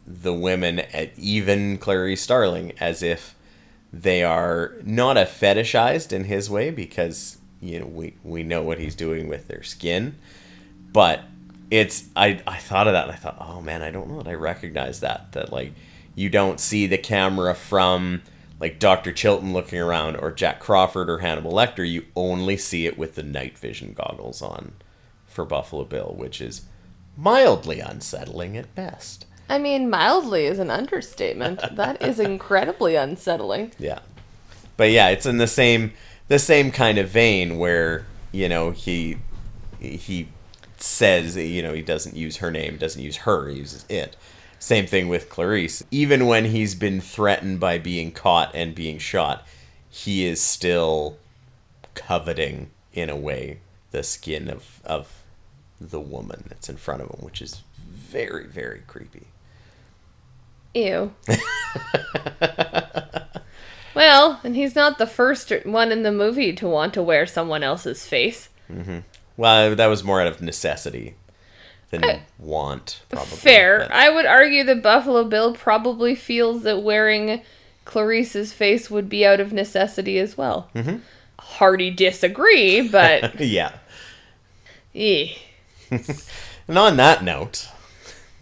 [SPEAKER 1] the women, even Clarice Starling, as if they are not a fetishized in his way, because, you know, we know what he's doing with their skin. But I thought of that and I thought, oh man, I don't know that I recognize that, like, you don't see the camera from, like, Dr. Chilton looking around or Jack Crawford or Hannibal Lecter. You only see it with the night vision goggles on for Buffalo Bill, which is mildly unsettling at best.
[SPEAKER 2] I mean, mildly is an understatement. That is incredibly unsettling.
[SPEAKER 1] Yeah. But yeah, it's in the same kind of vein where, you know, he says, you know, he doesn't use her name, doesn't use her, he uses it. Same thing with Clarice. Even when he's been threatened by being caught and being shot, he is still coveting, in a way, the skin of the woman that's in front of him, which is very, very creepy.
[SPEAKER 2] Ew. Well, and he's not the first one in the movie to want to wear someone else's face.
[SPEAKER 1] Mm-hmm. Well, that was more out of necessity than want, probably.
[SPEAKER 2] Fair.
[SPEAKER 1] But
[SPEAKER 2] I would argue that Buffalo Bill probably feels that wearing Clarice's face would be out of necessity as well. Mm-hmm. Hardy disagree, but...
[SPEAKER 1] yeah.
[SPEAKER 2] And
[SPEAKER 1] on that note...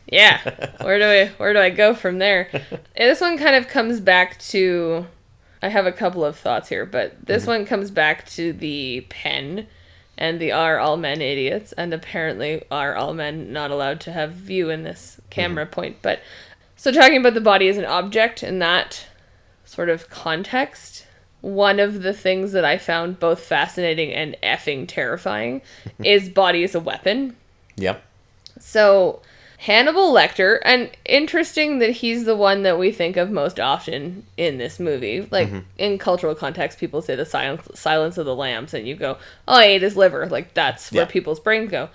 [SPEAKER 2] Yeah. Where do I go from there? This one kind of comes back to... I have a couple of thoughts here, but this one comes back to the pen and the "Are all men idiots?" and apparently are all men not allowed to have view in this camera point. But so talking about the body as an object in that sort of context, one of the things that I found both fascinating and effing terrifying is body as a weapon.
[SPEAKER 1] Yep.
[SPEAKER 2] So Hannibal Lecter, and interesting that he's the one that we think of most often in this movie. Like, in cultural context, people say the Silence of the Lambs, and you go, oh, I ate his liver. Like, that's where people's brains go.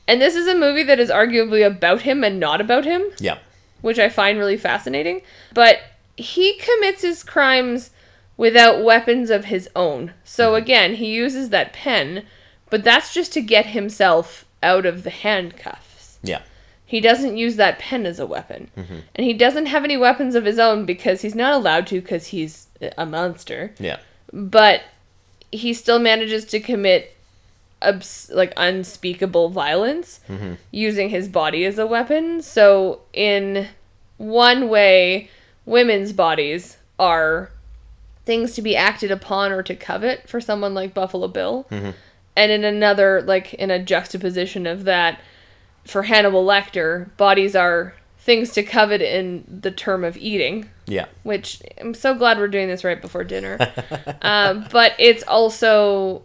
[SPEAKER 2] And this is a movie that is arguably about him and not about him.
[SPEAKER 1] Yeah.
[SPEAKER 2] Which I find really fascinating. But he commits his crimes without weapons of his own. So again, he uses that pen, but that's just to get himself out of the handcuffs.
[SPEAKER 1] Yeah.
[SPEAKER 2] He doesn't use that pen as a weapon. And he doesn't have any weapons of his own because he's not allowed to because he's a monster.
[SPEAKER 1] Yeah.
[SPEAKER 2] But he still manages to commit unspeakable violence using his body as a weapon. So in one way, women's bodies are things to be acted upon or to covet for someone like Buffalo Bill. And in another, like in a juxtaposition of that, for Hannibal Lecter, bodies are things to covet in the term of eating.
[SPEAKER 1] Yeah.
[SPEAKER 2] Which, I'm so glad we're doing this right before dinner. But it's also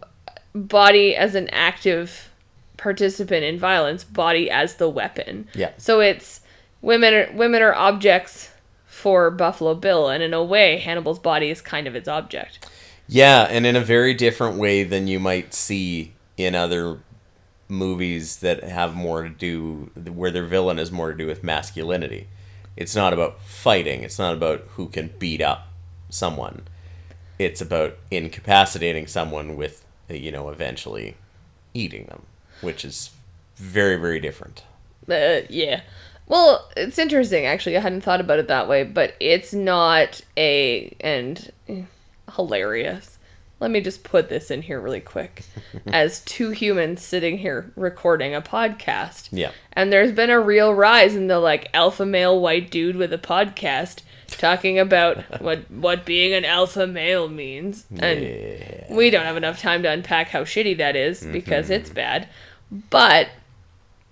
[SPEAKER 2] body as an active participant in violence, body as the weapon.
[SPEAKER 1] Yeah.
[SPEAKER 2] So it's women are objects for Buffalo Bill, and in a way, Hannibal's body is kind of its object.
[SPEAKER 1] Yeah, and in a very different way than you might see in other movies that have more to do, where their villain has more to do with masculinity. It's not about fighting. It's not about who can beat up someone. It's about incapacitating someone with, eventually eating them, which is very, very different.
[SPEAKER 2] Yeah. Well, it's interesting, actually. I hadn't thought about it that way, but it's not hilarious. Let me just put this in here really quick. As two humans sitting here recording a podcast.
[SPEAKER 1] Yeah.
[SPEAKER 2] And there's been a real rise in the, alpha male white dude with a podcast talking about what being an alpha male means. And we don't have enough time to unpack how shitty that is because it's bad. But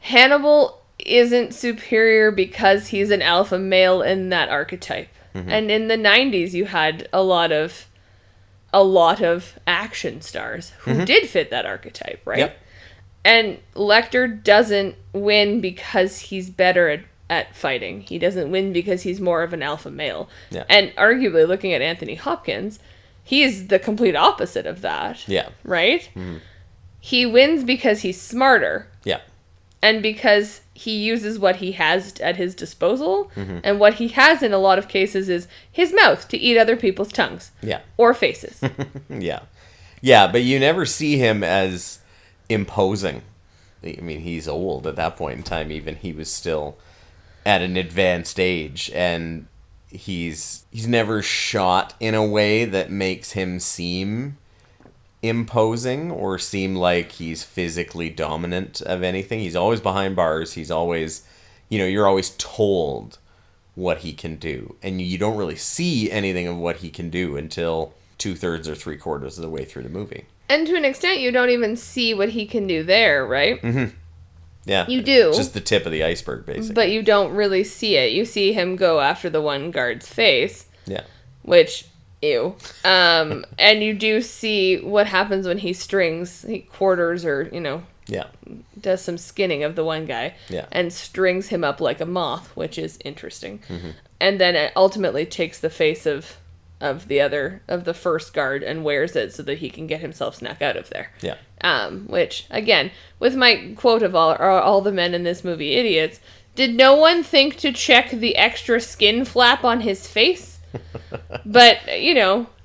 [SPEAKER 2] Hannibal isn't superior because he's an alpha male in that archetype. And in the 90s, you had a lot of action stars who did fit that archetype, right?
[SPEAKER 1] Yep.
[SPEAKER 2] And Lecter doesn't win because he's better at fighting. He doesn't win because he's more of an alpha male.
[SPEAKER 1] Yeah.
[SPEAKER 2] And arguably, looking at Anthony Hopkins, he's the complete opposite of that.
[SPEAKER 1] Yeah.
[SPEAKER 2] Right? He wins because he's smarter.
[SPEAKER 1] Yeah.
[SPEAKER 2] And because he uses what he has at his disposal. And what he has in a lot of cases is his mouth to eat other people's tongues.
[SPEAKER 1] Yeah.
[SPEAKER 2] Or faces.
[SPEAKER 1] Yeah. Yeah, but you never see him as imposing. I mean, he's old at that point in time. Even he was still at an advanced age. And he's never shot in a way that makes him seem imposing or seem like he's physically dominant of anything. He's always behind bars. He's always, you're always told what he can do. And you don't really see anything of what he can do until 2/3 or 3/4 of the way through the movie.
[SPEAKER 2] And to an extent, you don't even see what he can do there, right?
[SPEAKER 1] Yeah.
[SPEAKER 2] You do.
[SPEAKER 1] Just the tip of the iceberg, basically.
[SPEAKER 2] But you don't really see it. You see him go after the one guard's face.
[SPEAKER 1] Yeah.
[SPEAKER 2] Which, ew. And you do see what happens when he quarters or,
[SPEAKER 1] Yeah.
[SPEAKER 2] does some skinning of the one guy.
[SPEAKER 1] Yeah.
[SPEAKER 2] And strings him up like a moth, which is interesting. And then it ultimately takes the face of the first guard and wears it so that he can get himself snuck out of there.
[SPEAKER 1] Yeah.
[SPEAKER 2] Which, again, with my quote of all the men in this movie idiots, did no one think to check the extra skin flap on his face? But,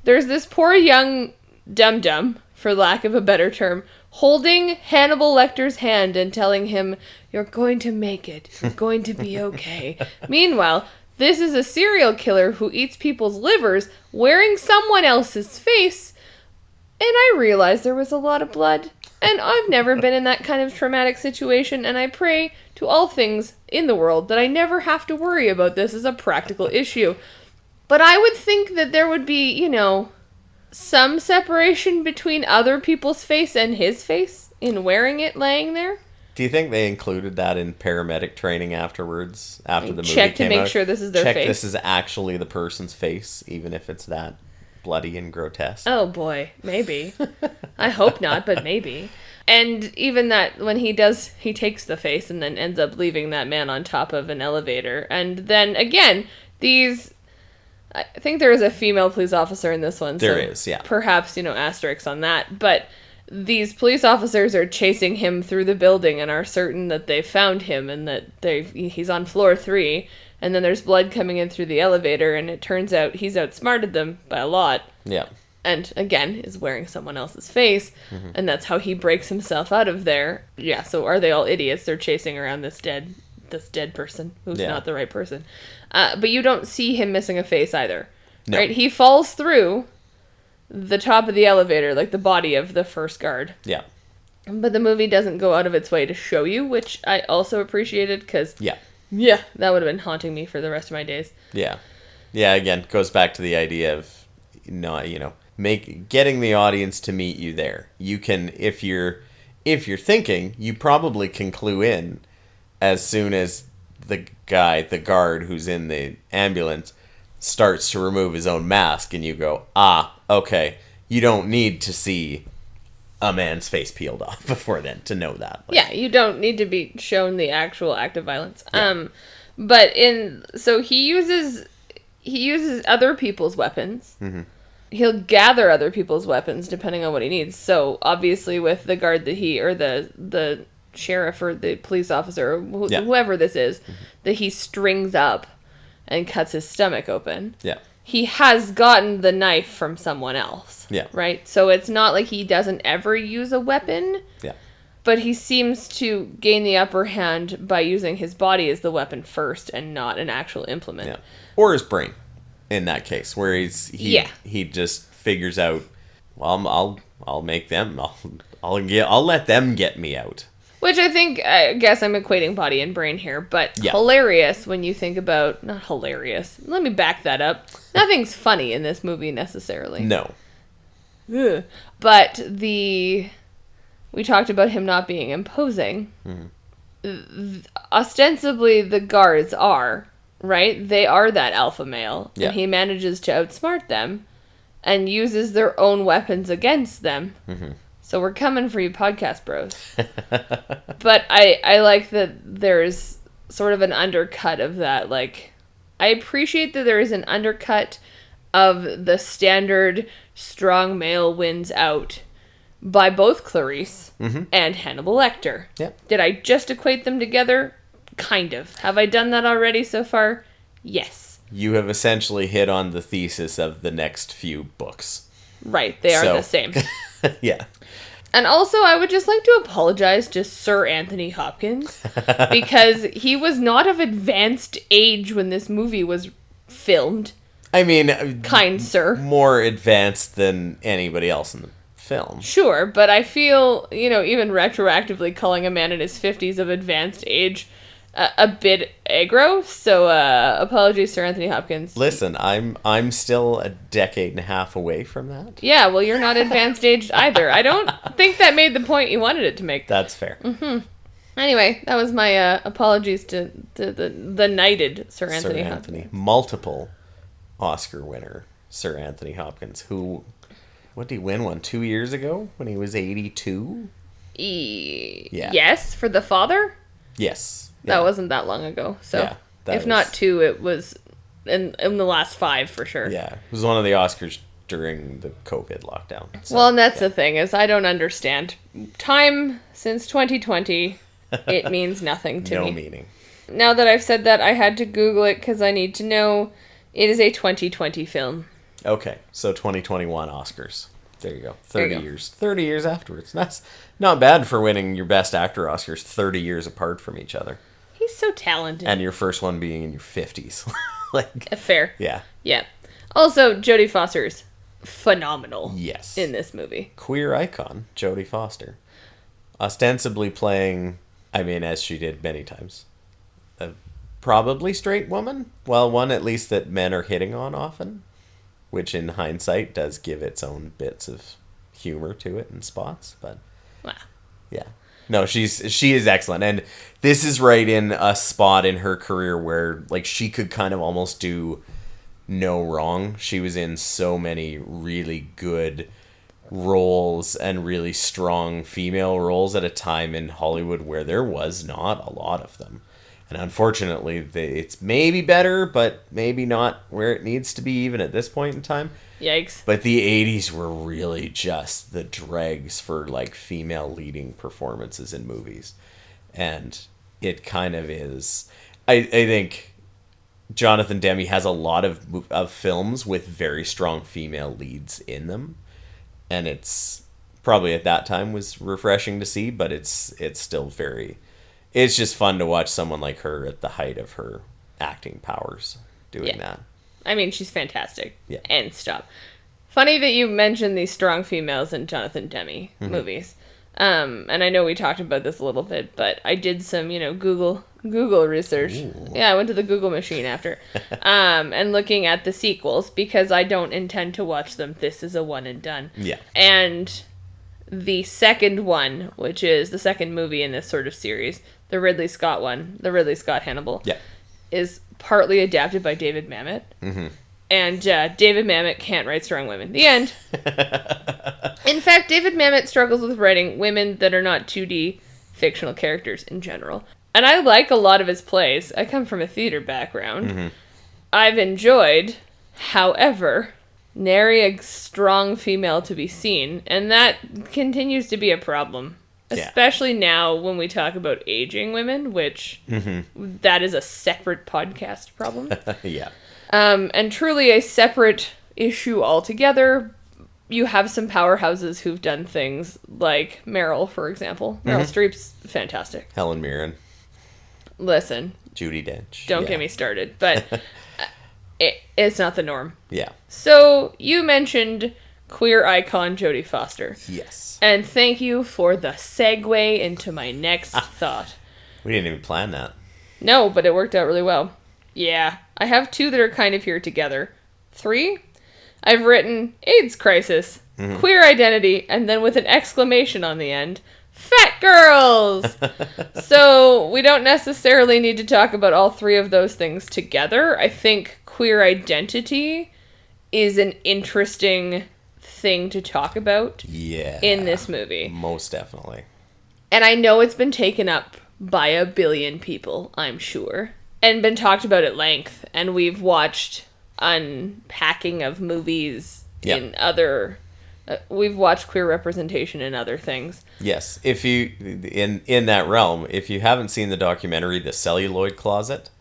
[SPEAKER 2] there's this poor young dum-dum, for lack of a better term, holding Hannibal Lecter's hand and telling him, "You're going to make it. You're going to be okay." Meanwhile, this is a serial killer who eats people's livers wearing someone else's face. And I realized there was a lot of blood. And I've never been in that kind of traumatic situation. And I pray to all things in the world that I never have to worry about this as a practical issue. But I would think that there would be, some separation between other people's face and his face in wearing it laying there.
[SPEAKER 1] Do you think they included that in paramedic training afterwards, after the movie came out?
[SPEAKER 2] Check to make sure this is their face.
[SPEAKER 1] Check this is actually the person's face, even if it's that bloody and grotesque.
[SPEAKER 2] Oh boy, maybe. I hope not, but maybe. And even that, when he takes the face and then ends up leaving that man on top of an elevator. And then, again, I think there is a female police officer in this one.
[SPEAKER 1] There is, yeah.
[SPEAKER 2] Perhaps, asterisks on that. But these police officers are chasing him through the building and are certain that they found him and that he's on floor 3. And then there's blood coming in through the elevator, and it turns out he's outsmarted them by a lot.
[SPEAKER 1] Yeah.
[SPEAKER 2] And, again, is wearing someone else's face, and that's how he breaks himself out of there. Yeah, so are they all idiots? They're chasing around this dead person who's not the right person. But you don't see him missing a face either. No. Right? He falls through the top of the elevator, like the body of the first guard.
[SPEAKER 1] Yeah.
[SPEAKER 2] But the movie doesn't go out of its way to show you, which I also appreciated, because...
[SPEAKER 1] Yeah,
[SPEAKER 2] that would have been haunting me for the rest of my days.
[SPEAKER 1] Yeah. Yeah, again, goes back to the idea of, getting the audience to meet you there. You can, if you're thinking, you probably can clue in as soon as the guard who's in the ambulance, starts to remove his own mask, and you go, okay, you don't need to see a man's face peeled off before then to know that.
[SPEAKER 2] Yeah, you don't need to be shown the actual act of violence.
[SPEAKER 1] Yeah.
[SPEAKER 2] But so he uses other people's weapons.
[SPEAKER 1] Mm-hmm.
[SPEAKER 2] He'll gather other people's weapons depending on what he needs. So obviously with the guard or the sheriff or the police officer, or whoever this is, that he strings up and cuts his stomach open.
[SPEAKER 1] Yeah.
[SPEAKER 2] He has gotten the knife from someone else.
[SPEAKER 1] Yeah.
[SPEAKER 2] Right? So it's not like he doesn't ever use a weapon.
[SPEAKER 1] Yeah.
[SPEAKER 2] But he seems to gain the upper hand by using his body as the weapon first and not an actual implement.
[SPEAKER 1] Yeah. Or his brain, in that case, where he just figures out, well, I'll make them, I'll let them get me out.
[SPEAKER 2] Which I guess I'm equating body and brain here, but hilarious when you think about... Not hilarious. Let me back that up. Nothing's funny in this movie, necessarily.
[SPEAKER 1] No.
[SPEAKER 2] Ugh. But we talked about him not being imposing. Mm-hmm. Ostensibly, the guards are, right? They are that alpha male. Yeah. And he manages to outsmart them and uses their own weapons against them. Mm-hmm. So we're coming for you, podcast bros. But I like that there's sort of an undercut of that. Like, I appreciate that there is an undercut of the standard strong male wins out by both Clarice and Hannibal Lecter.
[SPEAKER 1] Yep.
[SPEAKER 2] Did I just equate them together? Kind of. Have I done that already so far? Yes.
[SPEAKER 1] You have essentially hit on the thesis of the next few books.
[SPEAKER 2] Right. They are the same.
[SPEAKER 1] Yeah.
[SPEAKER 2] And also, I would just like to apologize to Sir Anthony Hopkins, because he was not of advanced age when this movie was filmed.
[SPEAKER 1] I mean...
[SPEAKER 2] Kind sir.
[SPEAKER 1] More advanced than anybody else in the film.
[SPEAKER 2] Sure, but I feel, even retroactively calling a man in his 50s of advanced age a bit aggro, so apologies, Sir Anthony Hopkins.
[SPEAKER 1] Listen, I'm still a decade and a half away from that.
[SPEAKER 2] Yeah, well, you're not advanced aged either. I don't think that made the point you wanted it to make.
[SPEAKER 1] That's fair.
[SPEAKER 2] Mm-hmm. Anyway, that was my apologies to the knighted Sir Anthony Hopkins.
[SPEAKER 1] Multiple Oscar winner, Sir Anthony Hopkins, who, what did he win 2 years ago when he was 82?
[SPEAKER 2] Yeah. Yes, for The Father?
[SPEAKER 1] Yes.
[SPEAKER 2] Yeah. That wasn't that long ago. So if not 2, it was in the last 5 for sure.
[SPEAKER 1] Yeah. It was one of the Oscars during the COVID lockdown. So,
[SPEAKER 2] well, and that's the thing, is I don't understand. Time since 2020, it means nothing to me.
[SPEAKER 1] No meaning.
[SPEAKER 2] Now that I've said that, I had to Google it because I need to know it is a 2020 film.
[SPEAKER 1] Okay. So 2021 Oscars. There you go. 30 years. 30 years afterwards. That's not bad for winning your Best Actor Oscars 30 years apart from each other.
[SPEAKER 2] He's so talented.
[SPEAKER 1] And your first one being in your 50s.
[SPEAKER 2] Fair.
[SPEAKER 1] Yeah.
[SPEAKER 2] Yeah. Also, Jodie Foster's phenomenal.
[SPEAKER 1] Yes.
[SPEAKER 2] In this movie.
[SPEAKER 1] Queer icon, Jodie Foster. Ostensibly playing, as she did many times, a probably straight woman. Well, one at least that men are hitting on often. Which in hindsight does give its own bits of humor to it in spots, but yeah. No, she is excellent. And this is right in a spot in her career where she could kind of almost do no wrong. She was in so many really good roles and really strong female roles at a time in Hollywood where there was not a lot of them. And unfortunately, it's maybe better, but maybe not where it needs to be even at this point in time.
[SPEAKER 2] Yikes.
[SPEAKER 1] But the 80s were really just the dregs for like female leading performances in movies. And it kind of is. I think Jonathan Demme has a lot of films with very strong female leads in them. And it's probably at that time was refreshing to see, but it's still very... It's just fun to watch someone like her at the height of her acting powers doing that.
[SPEAKER 2] I mean, she's fantastic.
[SPEAKER 1] Yeah.
[SPEAKER 2] And stop. Funny that you mentioned these strong females in Jonathan Demme movies. And I know we talked about this a little bit, but I did some, Google research. Ooh. Yeah, I went to the Google machine after. And looking at the sequels, because I don't intend to watch them. This is a one and done.
[SPEAKER 1] Yeah.
[SPEAKER 2] And the second one, which is the second movie in this sort of series, the Ridley Scott one, the Ridley Scott Hannibal, is partly adapted by David Mamet. Mm-hmm. And David Mamet can't write strong women. The end. In fact, David Mamet struggles with writing women that are not 2D fictional characters in general. And I like a lot of his plays. I come from a theater background. Mm-hmm. I've enjoyed, however... nary a strong female to be seen, and that continues to be a problem. Especially now when we talk about aging women, which that is a separate podcast problem.
[SPEAKER 1] Yeah.
[SPEAKER 2] And truly a separate issue altogether. You have some powerhouses who've done things like Meryl, for example. Meryl Streep's fantastic.
[SPEAKER 1] Helen Mirren.
[SPEAKER 2] Listen.
[SPEAKER 1] Judi Dench.
[SPEAKER 2] Don't get me started, but... It's not the norm.
[SPEAKER 1] Yeah.
[SPEAKER 2] So, you mentioned queer icon Jodie Foster.
[SPEAKER 1] Yes.
[SPEAKER 2] And thank you for the segue into my next thought.
[SPEAKER 1] We didn't even plan that.
[SPEAKER 2] No, but it worked out really well. Yeah. I have two that are kind of here together. 3? I've written AIDS crisis, queer identity, and then with an exclamation on the end, fat girls! So, we don't necessarily need to talk about all 3 of those things together. I think queer identity is an interesting thing to talk about in this movie.
[SPEAKER 1] Most definitely.
[SPEAKER 2] And I know it's been taken up by a billion people, I'm sure, and been talked about at length. And we've watched unpacking of movies in other... we've watched queer representation in other things.
[SPEAKER 1] Yes. If you, in that realm, if you haven't seen the documentary, The Celluloid Closet,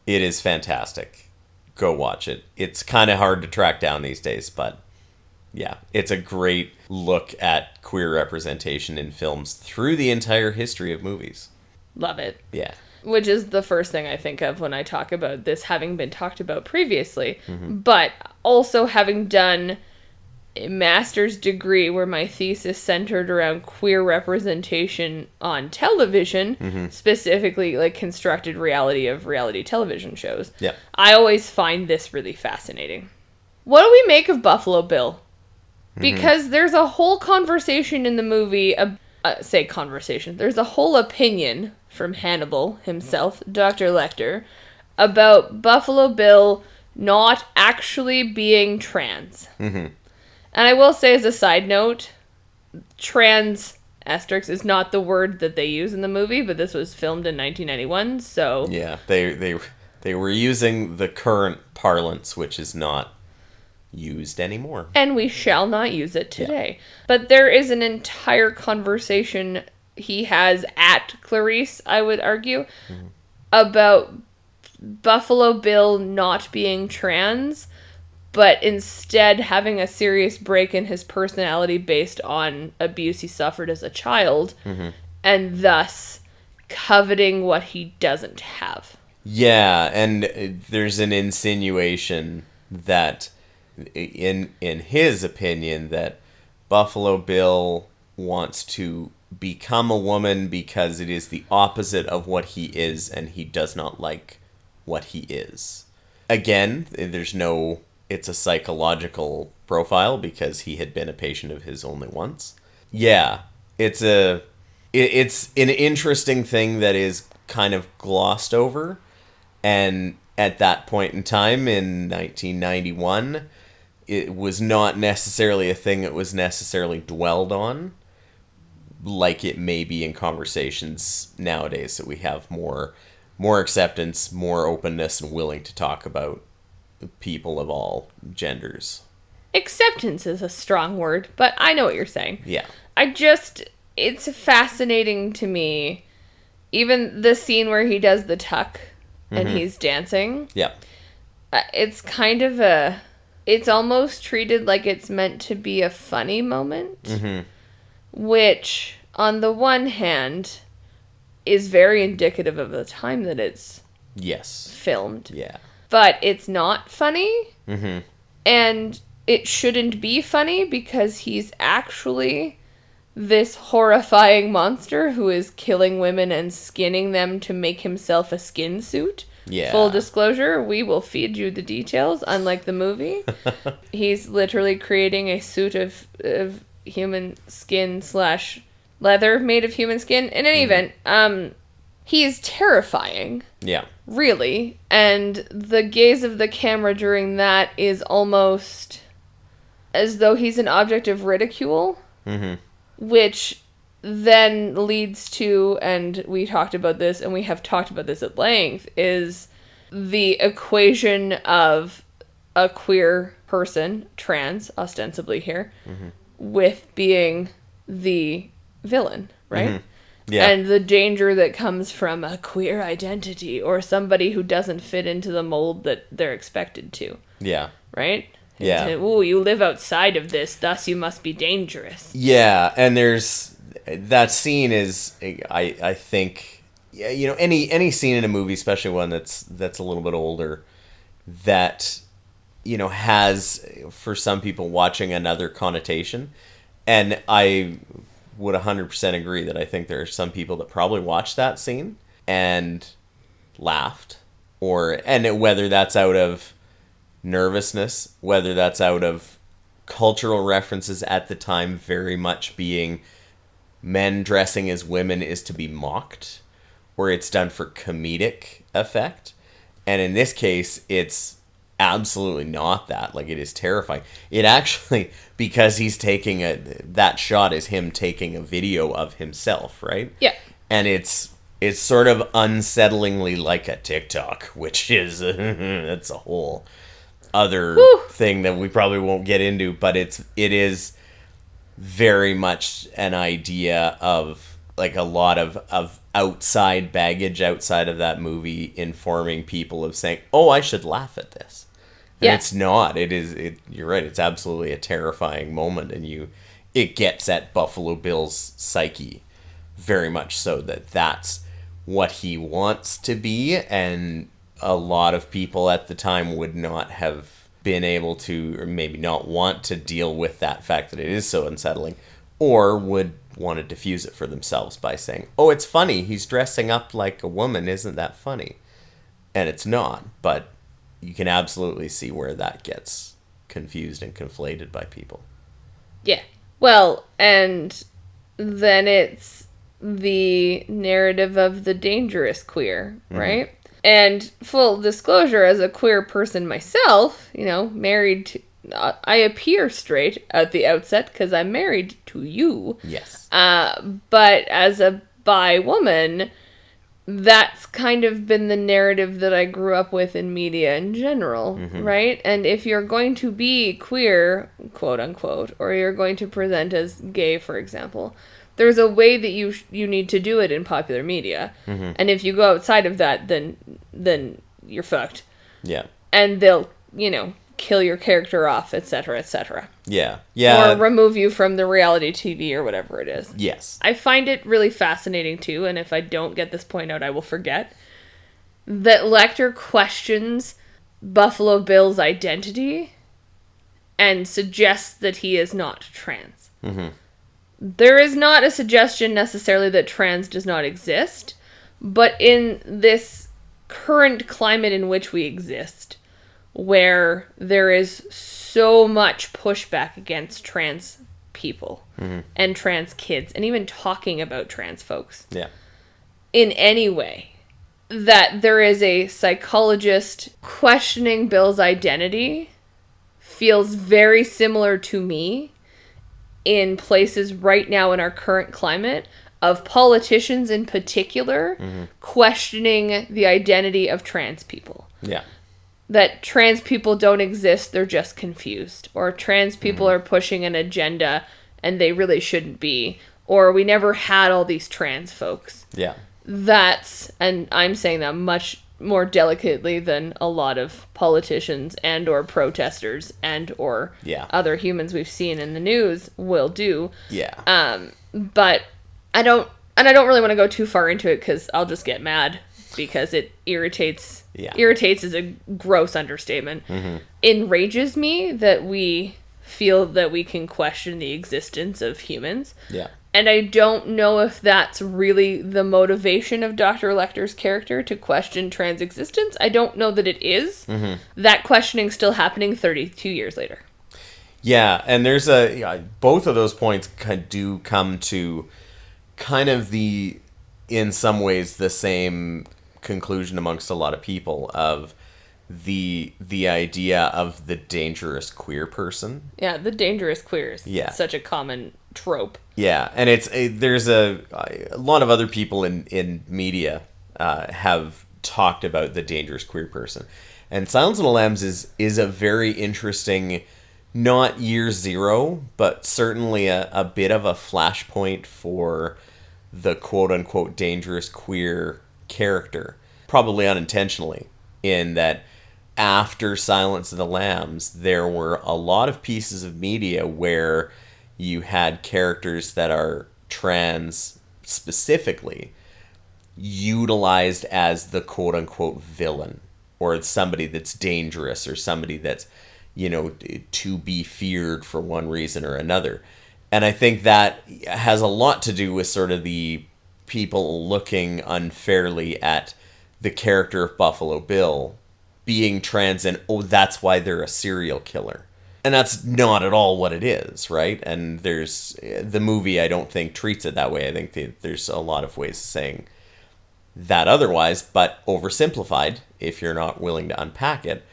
[SPEAKER 1] it is fantastic. Go watch it. It's kind of hard to track down these days, but yeah, it's a great look at queer representation in films through the entire history of movies.
[SPEAKER 2] Love it.
[SPEAKER 1] Yeah.
[SPEAKER 2] Which is the first thing I think of when I talk about this having been talked about previously, but also having done a master's degree where my thesis centered around queer representation on television, specifically like constructed reality of reality television shows.
[SPEAKER 1] Yep.
[SPEAKER 2] I always find this really fascinating. What do we make of Buffalo Bill? Because there's a whole conversation in the movie, there's a whole opinion from Hannibal himself, Dr. Lecter, about Buffalo Bill not actually being trans. And I will say as a side note, trans asterisk is not the word that they use in the movie, but this was filmed in 1991, so...
[SPEAKER 1] Yeah, they were using the current parlance, which is not used anymore.
[SPEAKER 2] And we shall not use it today. Yeah. But there is an entire conversation he has at Clarice, I would argue, about Buffalo Bill not being trans, but instead having a serious break in his personality based on abuse he suffered as a child, and thus coveting what he doesn't have.
[SPEAKER 1] Yeah, and there's an insinuation that, in his opinion, that Buffalo Bill wants to become a woman because it is the opposite of what he is, and he does not like what he is. Again, it's a psychological profile because he had been a patient of his only once. Yeah, it's an interesting thing that is kind of glossed over, and at that point in time in 1991, it was not necessarily a thing that was necessarily dwelled on like it may be in conversations nowadays, that we have more acceptance, more openness, and willing to talk about people of all genders.
[SPEAKER 2] Acceptance is a strong word, but I know what you're saying.
[SPEAKER 1] Yeah.
[SPEAKER 2] It's fascinating to me, even the scene where he does the tuck and he's dancing.
[SPEAKER 1] Yeah.
[SPEAKER 2] It's kind of it's almost treated like it's meant to be a funny moment, which, on the one hand, is very indicative of the time that it's filmed.
[SPEAKER 1] Yeah.
[SPEAKER 2] But it's not funny. And it shouldn't be funny because he's actually this horrifying monster who is killing women and skinning them to make himself a skin suit.
[SPEAKER 1] Yeah.
[SPEAKER 2] Full disclosure, we will feed you the details, unlike the movie. He's literally creating a suit of human skin / leather made of human skin. In any event, he's terrifying.
[SPEAKER 1] Yeah.
[SPEAKER 2] Really. And the gaze of the camera during that is almost as though he's an object of ridicule. Which then leads to, and we talked about this, and we have talked about this at length, is the equation of a queer person, trans, ostensibly here, with being the villain, right?
[SPEAKER 1] Yeah.
[SPEAKER 2] And the danger that comes from a queer identity or somebody who doesn't fit into the mold that they're expected to.
[SPEAKER 1] Yeah.
[SPEAKER 2] Right?
[SPEAKER 1] Yeah.
[SPEAKER 2] Ooh, you live outside of this, thus you must be dangerous.
[SPEAKER 1] Yeah, and there's that scene is, I think, you know, any scene in a movie, especially one that's a little bit older, that, you know, has, for some people, watching another connotation. And I would 100% agree that I think there are some people that probably watched that scene and laughed, and whether that's out of nervousness, whether that's out of cultural references at the time very much being men dressing as women is to be mocked, or it's done for comedic effect. And in this case, it's absolutely not that. Like, it is terrifying. It actually, because he's taking that shot is him taking a video of himself, right?
[SPEAKER 2] Yeah.
[SPEAKER 1] And it's sort of unsettlingly like a TikTok, which is that's a whole other thing that we probably won't get into, but it is very much an idea of, like, a lot of outside baggage outside of that movie informing people of saying, oh, I should laugh at this. And it's not. You're right, it's absolutely a terrifying moment, and it gets at Buffalo Bill's psyche very much so, that's what he wants to be, and a lot of people at the time would not have been able to, or maybe not want to deal with that fact that it is so unsettling, or would want to diffuse it for themselves by saying, oh, it's funny, he's dressing up like a woman, isn't that funny? And it's not, but you can absolutely see where that gets confused and conflated by people.
[SPEAKER 2] Yeah. Well, and then it's the narrative of the dangerous queer, right? And full disclosure, as a queer person myself, you know, married to, I appear straight at the outset because I'm married to you.
[SPEAKER 1] Yes.
[SPEAKER 2] But as a bi woman, that's kind of been the narrative that I grew up with in media in general, right? And if you're going to be queer, quote unquote, or you're going to present as gay, for example, there's a way that you need to do it in popular media. And if you go outside of that, then you're fucked.
[SPEAKER 1] Yeah.
[SPEAKER 2] And they'll, you know, kill your character off, etc., etc.
[SPEAKER 1] Yeah. Yeah.
[SPEAKER 2] Or remove you from the reality TV or whatever it is.
[SPEAKER 1] Yes.
[SPEAKER 2] I find it really fascinating too, and if I don't get this point out, I will forget, that Lecter questions Buffalo Bill's identity and suggests that he is not trans. There is not a suggestion necessarily that trans does not exist, but in this current climate in which we exist, where there is so much pushback against trans people and trans kids, and even talking about trans folks in any way, that there is a psychologist questioning Bill's identity feels very similar to me in places right now in our current climate of politicians in particular questioning the identity of trans people.
[SPEAKER 1] Yeah.
[SPEAKER 2] That trans people don't exist, they're just confused. Or trans people are pushing an agenda and they really shouldn't be. Or we never had all these trans folks.
[SPEAKER 1] Yeah.
[SPEAKER 2] That's, and I'm saying that much more delicately than a lot of politicians and or protesters and or other humans we've seen in the news will do.
[SPEAKER 1] Yeah.
[SPEAKER 2] But I don't really want to go too far into it because I'll just get mad because it irritates.
[SPEAKER 1] Yeah.
[SPEAKER 2] Irritates is a gross understatement. Enrages me that we feel that we can question the existence of humans.
[SPEAKER 1] Yeah.
[SPEAKER 2] And I don't know if that's really the motivation of Dr. Lecter's character to question trans existence. I don't know that it is. That questioning's still happening 32 years later.
[SPEAKER 1] Yeah, and there's both of those points do come to kind of in some ways, the same conclusion amongst a lot of people of the idea of the dangerous queer person.
[SPEAKER 2] Yeah, the dangerous queers.
[SPEAKER 1] Yeah.
[SPEAKER 2] Such a common trope.
[SPEAKER 1] Yeah, and there's a lot of other people in media have talked about the dangerous queer person. And Silence of the Lambs is a very interesting, not year zero, but certainly a bit of a flashpoint for the quote-unquote dangerous queer character. Probably unintentionally, in that after Silence of the Lambs, there were a lot of pieces of media where you had characters that are trans specifically utilized as the quote-unquote villain, or somebody that's dangerous, or somebody that's, to be feared for one reason or another. And I think that has a lot to do with sort of the people looking unfairly at the character of Buffalo Bill being trans and, that's why they're a serial killer. And that's not at all what it is, right? And the movie, I don't think, treats it that way. I think there's a lot of ways of saying that otherwise, but oversimplified, if you're not willing to unpack it.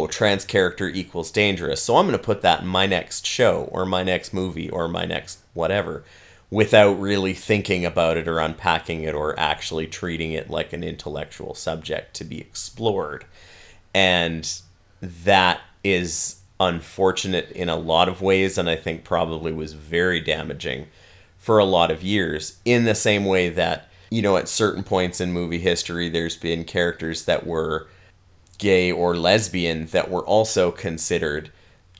[SPEAKER 1] Trans character equals dangerous. So I'm going to put that in my next show, or my next movie, or my next whatever, without really thinking about it or unpacking it or actually treating it like an intellectual subject to be explored. And that is unfortunate in a lot of ways, and I think probably was very damaging for a lot of years, in the same way that, at certain points in movie history, there's been characters that were gay or lesbian that were also considered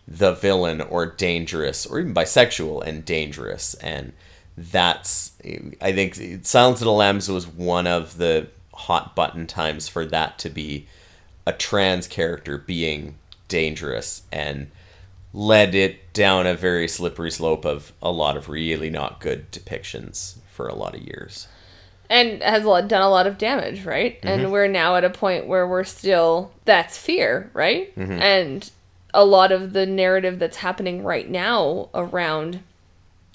[SPEAKER 1] the villain or dangerous, or even bisexual and dangerous. And that's, I think Silence of the Lambs was one of the hot button times for that to be a trans character being dangerous, and led it down a very slippery slope of a lot of really not good depictions for a lot of years.
[SPEAKER 2] And has done a lot of damage, right? And we're now at a point where we're still, that's fear, right? And a lot of the narrative that's happening right now around,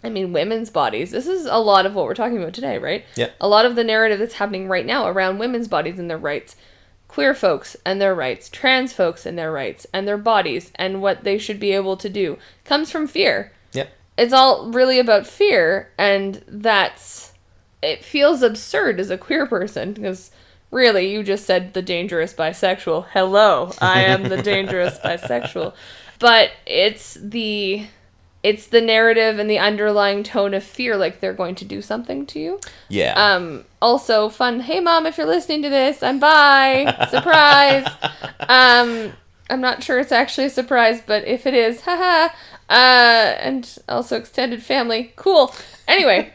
[SPEAKER 2] women's bodies. This is a lot of what we're talking about today, right?
[SPEAKER 1] Yeah.
[SPEAKER 2] A lot of the narrative that's happening right now around women's bodies and their rights, queer folks and their rights, trans folks and their rights, and their bodies, and what they should be able to do, comes from fear.
[SPEAKER 1] Yeah.
[SPEAKER 2] It's all really about fear, and it feels absurd as a queer person, because really, you just said the dangerous bisexual. Hello, I am the dangerous bisexual. But it's the narrative and the underlying tone of fear, like they're going to do something to you.
[SPEAKER 1] Yeah.
[SPEAKER 2] Also fun, hey mom, if you're listening to this, I'm bi. Surprise. I'm not sure it's actually a surprise, but if it is, haha. And also extended family. Cool. Anyway,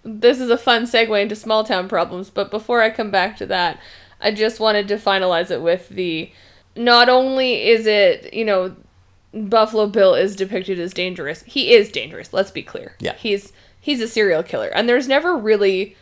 [SPEAKER 2] this is a fun segue into small town problems, but before I come back to that, I just wanted to finalize it with not only is it, Buffalo Bill is depicted as dangerous. He is dangerous, let's be clear.
[SPEAKER 1] Yeah.
[SPEAKER 2] He's a serial killer, and there's never really,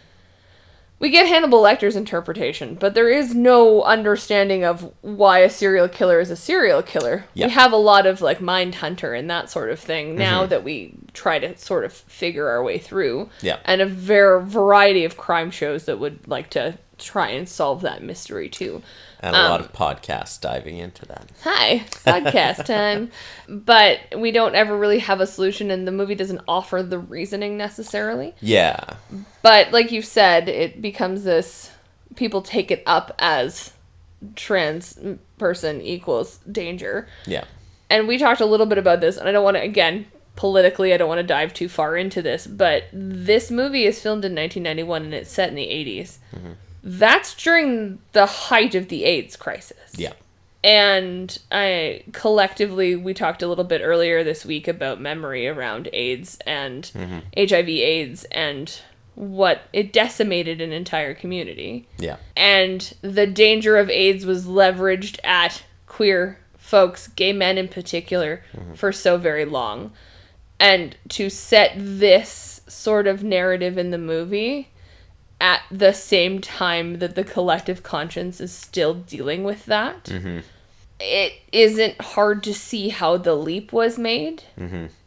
[SPEAKER 2] we get Hannibal Lecter's interpretation, but there is no understanding of why a serial killer is a serial killer.
[SPEAKER 1] Yeah.
[SPEAKER 2] We have a lot of Mindhunter and that sort of thing now that we try to sort of figure our way through.
[SPEAKER 1] Yeah.
[SPEAKER 2] And a variety of crime shows that would like to try and solve that mystery too.
[SPEAKER 1] And a lot of podcasts diving into that.
[SPEAKER 2] Hi, podcast time. But we don't ever really have a solution, and the movie doesn't offer the reasoning necessarily.
[SPEAKER 1] Yeah.
[SPEAKER 2] But like you said, it becomes this, people take it up as trans person equals danger.
[SPEAKER 1] Yeah.
[SPEAKER 2] And we talked a little bit about this, and I don't want to, again, politically, I don't want to dive too far into this, but this movie is filmed in 1991 and it's set in the 80s. Mm-hmm. That's during the height of the AIDS crisis.
[SPEAKER 1] Yeah.
[SPEAKER 2] And collectively, we talked a little bit earlier this week about memory around AIDS and HIV AIDS and what it decimated an entire community.
[SPEAKER 1] Yeah.
[SPEAKER 2] And the danger of AIDS was leveraged at queer folks, gay men in particular, for so very long. And to set this sort of narrative in the movie at the same time that the collective conscience is still dealing with that, it isn't hard to see how the leap was made.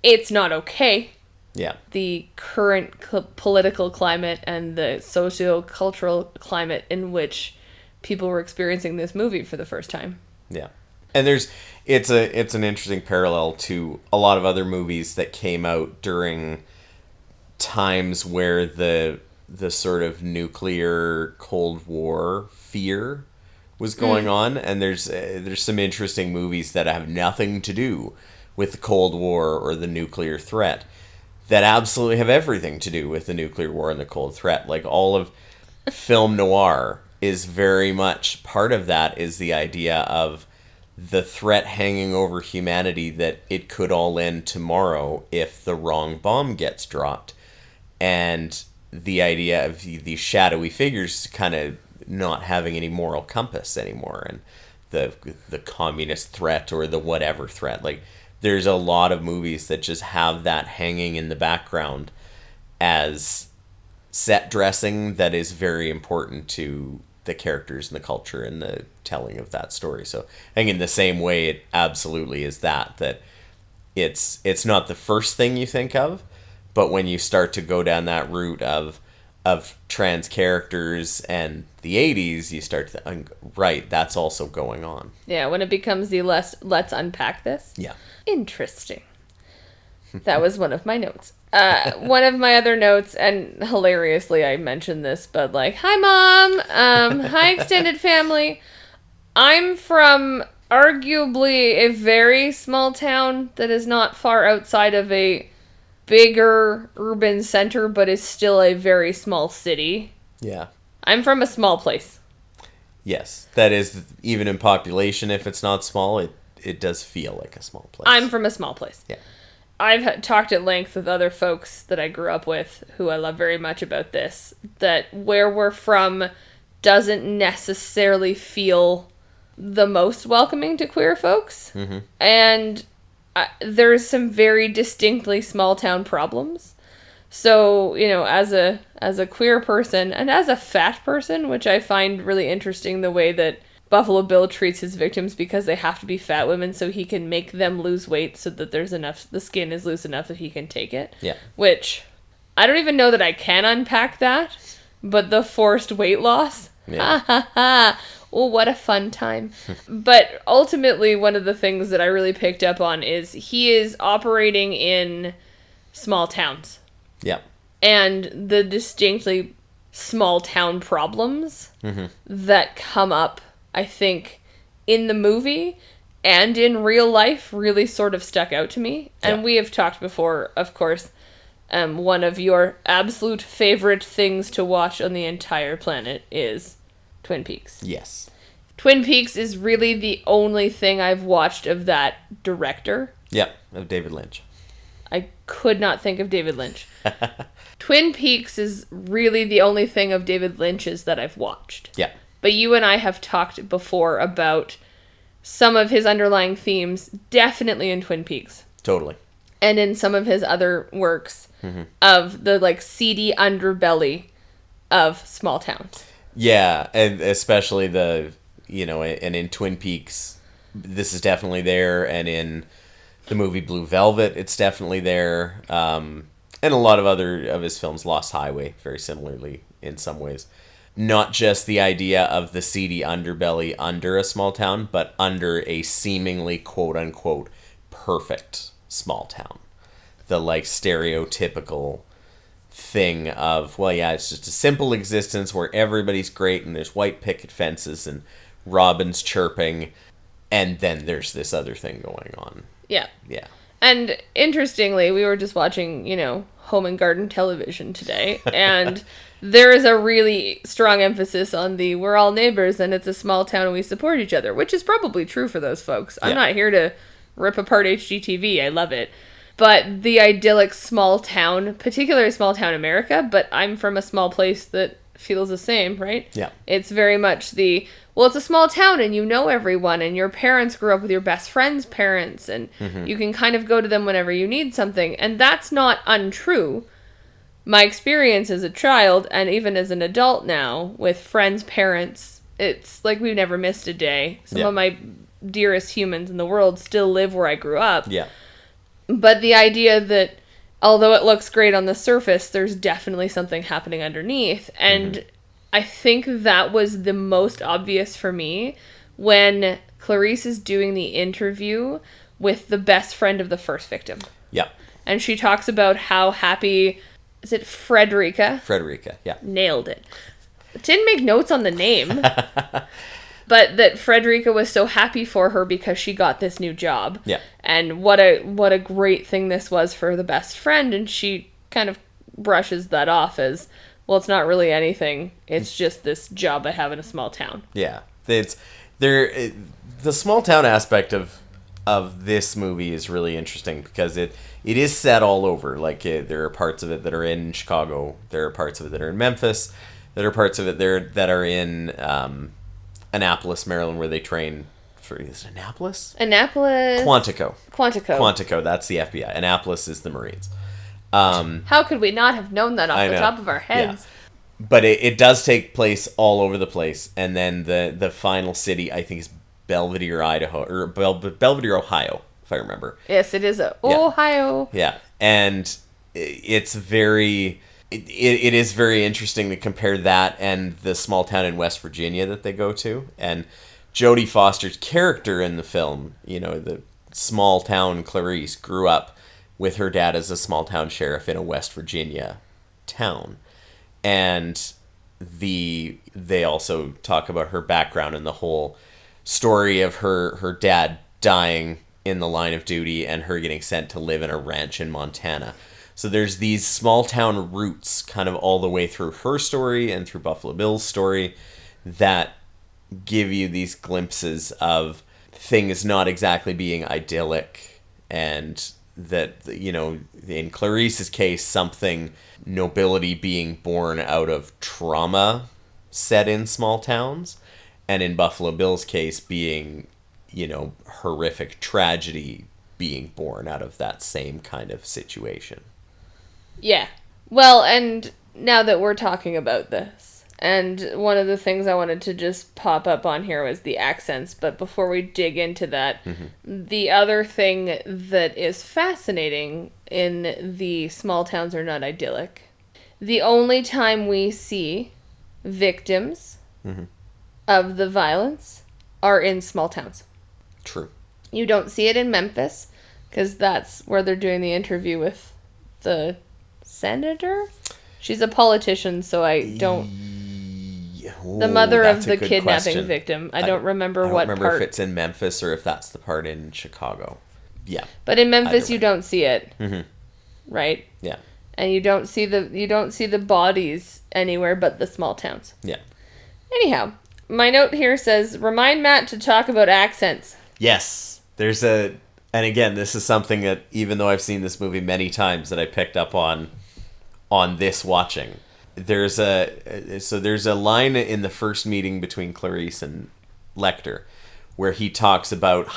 [SPEAKER 2] It's not okay.
[SPEAKER 1] Yeah.
[SPEAKER 2] The current political climate and the socio-cultural climate in which people were experiencing this movie for the first time.
[SPEAKER 1] Yeah. And it's an interesting parallel to a lot of other movies that came out during times where the sort of nuclear Cold War fear was going on, and there's some interesting movies that have nothing to do with the Cold War or the nuclear threat that absolutely have everything to do with the nuclear war and the cold threat. Like, all of film noir is very much part of that, is the idea of the threat hanging over humanity that it could all end tomorrow if the wrong bomb gets dropped. And the idea of these shadowy figures kind of not having any moral compass anymore, and the communist threat or the whatever threat. Like, there's a lot of movies that just have that hanging in the background as set dressing that is very important to the characters and the culture and the telling of that story. So I think in the same way, it absolutely is that it's not the first thing you think of, but when you start to go down that route of trans characters and the 80s, you start to think, right, that's also going on.
[SPEAKER 2] Yeah, when it becomes the let's unpack this.
[SPEAKER 1] Yeah.
[SPEAKER 2] Interesting. That was one of my notes. One of my other notes, and hilariously I mentioned this, but like, hi mom, hi extended family. I'm from arguably a very small town that is not far outside of a bigger urban center, but is still a very small city.
[SPEAKER 1] Yeah.
[SPEAKER 2] I'm from a small place.
[SPEAKER 1] Yes, that is, even in population, if it's not small, it does feel like a small place.
[SPEAKER 2] I'm from a small place.
[SPEAKER 1] Yeah.
[SPEAKER 2] I've talked at length with other folks that I grew up with who I love very much about this, that where we're from doesn't necessarily feel the most welcoming to queer folks. Mm-hmm. And there's some very distinctly small town problems. So, you know, as a queer person and as a fat person, which I find really interesting, the way that Buffalo Bill treats his victims, because they have to be fat women so he can make them lose weight so that there's enough, the skin is loose enough that he can take it.
[SPEAKER 1] Yeah.
[SPEAKER 2] Which, I don't even know that I can unpack that, but the forced weight loss. Yeah. Ha ha ha. Oh, what a fun time. But ultimately, one of the things that I really picked up on is he is operating in small towns.
[SPEAKER 1] Yeah.
[SPEAKER 2] And the distinctly small town problems that come up, I think, in the movie and in real life really sort of stuck out to me. Yeah. And we have talked before, of course, one of your absolute favorite things to watch on the entire planet is Twin Peaks.
[SPEAKER 1] Yes.
[SPEAKER 2] Twin Peaks is really the only thing I've watched of that director.
[SPEAKER 1] Yeah, of David Lynch.
[SPEAKER 2] I could not think of David Lynch. Twin Peaks is really the only thing of David Lynch's that I've watched.
[SPEAKER 1] Yeah.
[SPEAKER 2] But you and I have talked before about some of his underlying themes, definitely in Twin Peaks.
[SPEAKER 1] Totally.
[SPEAKER 2] And in some of his other works of the, like, seedy underbelly of small towns.
[SPEAKER 1] Yeah, and especially and in Twin Peaks, this is definitely there, and in the movie Blue Velvet, it's definitely there, and a lot of other of his films, Lost Highway, very similarly in some ways. not just the idea of the seedy underbelly under a small town, but under a seemingly quote-unquote perfect small town. The, like, stereotypical thing of, well, yeah, it's just a simple existence where everybody's great and there's white picket fences and robins chirping, and then there's this other thing going on.
[SPEAKER 2] Yeah.
[SPEAKER 1] Yeah.
[SPEAKER 2] And interestingly, we were just watching, Home and Garden Television today, and there is a really strong emphasis on we're all neighbors and it's a small town and we support each other, which is probably true for those folks. I'm not here to rip apart HGTV. I love it. But the idyllic small town, particularly small town America, but I'm from a small place that feels the same, right?
[SPEAKER 1] Yeah.
[SPEAKER 2] It's very much it's a small town and you know everyone and your parents grew up with your best friend's parents and you can kind of go to them whenever you need something. And that's not untrue. My experience as a child and even as an adult now with friends' parents, it's like we've never missed a day. Some of my dearest humans in the world still live where I grew up.
[SPEAKER 1] Yeah.
[SPEAKER 2] But the idea that although it looks great on the surface, there's definitely something happening underneath. And I think that was the most obvious for me when Clarice is doing the interview with the best friend of the first victim.
[SPEAKER 1] Yeah.
[SPEAKER 2] And she talks about how happy... Is it Frederica?
[SPEAKER 1] Frederica, yeah.
[SPEAKER 2] Nailed it. Didn't make notes on the name. But that Frederica was so happy for her because she got this new job.
[SPEAKER 1] Yeah.
[SPEAKER 2] And what a great thing this was for the best friend. And she kind of brushes that off as, well, it's not really anything. It's just this job I have in a small town.
[SPEAKER 1] Yeah. The small town aspect of this movie is really interesting because it is set all over. Like, there are parts of it that are in Chicago. There are parts of it that are in Memphis. There are parts of it there that are in Annapolis, Maryland, where they train for... Is it Annapolis?
[SPEAKER 2] Annapolis...
[SPEAKER 1] Quantico, that's the FBI. Annapolis is the Marines.
[SPEAKER 2] How could we not have known that off the top of our heads?
[SPEAKER 1] Yeah. But it does take place all over the place. And then the final city, I think, is Belvedere, Idaho, or Belvedere, Ohio, if I remember.
[SPEAKER 2] Yes, it is Ohio.
[SPEAKER 1] Yeah, and it's very... It is very interesting to compare that and the small town in West Virginia that they go to. And Jodie Foster's character in the film, the small town Clarice, grew up with her dad as a small town sheriff in a West Virginia town. And they also talk about her background and the whole story of her dad dying in the line of duty and her getting sent to live in a ranch in Montana. So there's these small town roots kind of all the way through her story and through Buffalo Bill's story that give you these glimpses of things not exactly being idyllic, and that, in Clarice's case, something nobility being born out of trauma set in small towns, and in Buffalo Bill's case being, horrific tragedy being born out of that same kind of situation.
[SPEAKER 2] Yeah. Well, and now that we're talking about this, and one of the things I wanted to just pop up on here was the accents, but before we dig into that, the other thing that is fascinating in the small towns are not idyllic. The only time we see victims of the violence are in small towns.
[SPEAKER 1] True.
[SPEAKER 2] You don't see it in Memphis, because that's where they're doing the interview with the senator? She's a politician, so I don't... the mother of the kidnapping victim. I don't remember what part.
[SPEAKER 1] I don't remember if it's in Memphis or if that's the part in Chicago. Yeah.
[SPEAKER 2] But in Memphis, you don't see it. Right?
[SPEAKER 1] Yeah.
[SPEAKER 2] And you don't see the bodies anywhere but the small towns.
[SPEAKER 1] Yeah.
[SPEAKER 2] Anyhow, my note here says, remind Matt to talk about accents.
[SPEAKER 1] Yes. And again, this is something that, even though I've seen this movie many times, that I picked up on this watching. There's a line in the first meeting between Clarice and Lecter where he talks about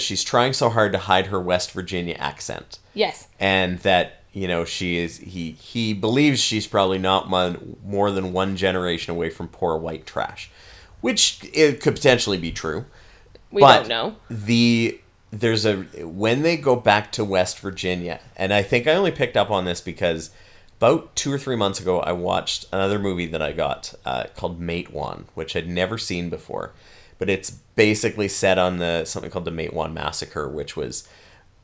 [SPEAKER 1] she's trying so hard to hide her West Virginia accent.
[SPEAKER 2] Yes.
[SPEAKER 1] And that, he believes she's probably not more than one generation away from poor white trash, which it could potentially be true.
[SPEAKER 2] We don't know.
[SPEAKER 1] When they go back to West Virginia, and I think I only picked up on this because about 2 or 3 months ago, I watched another movie that I got called Matewan, which I'd never seen before. But it's basically set on something called the Matewan Massacre, which was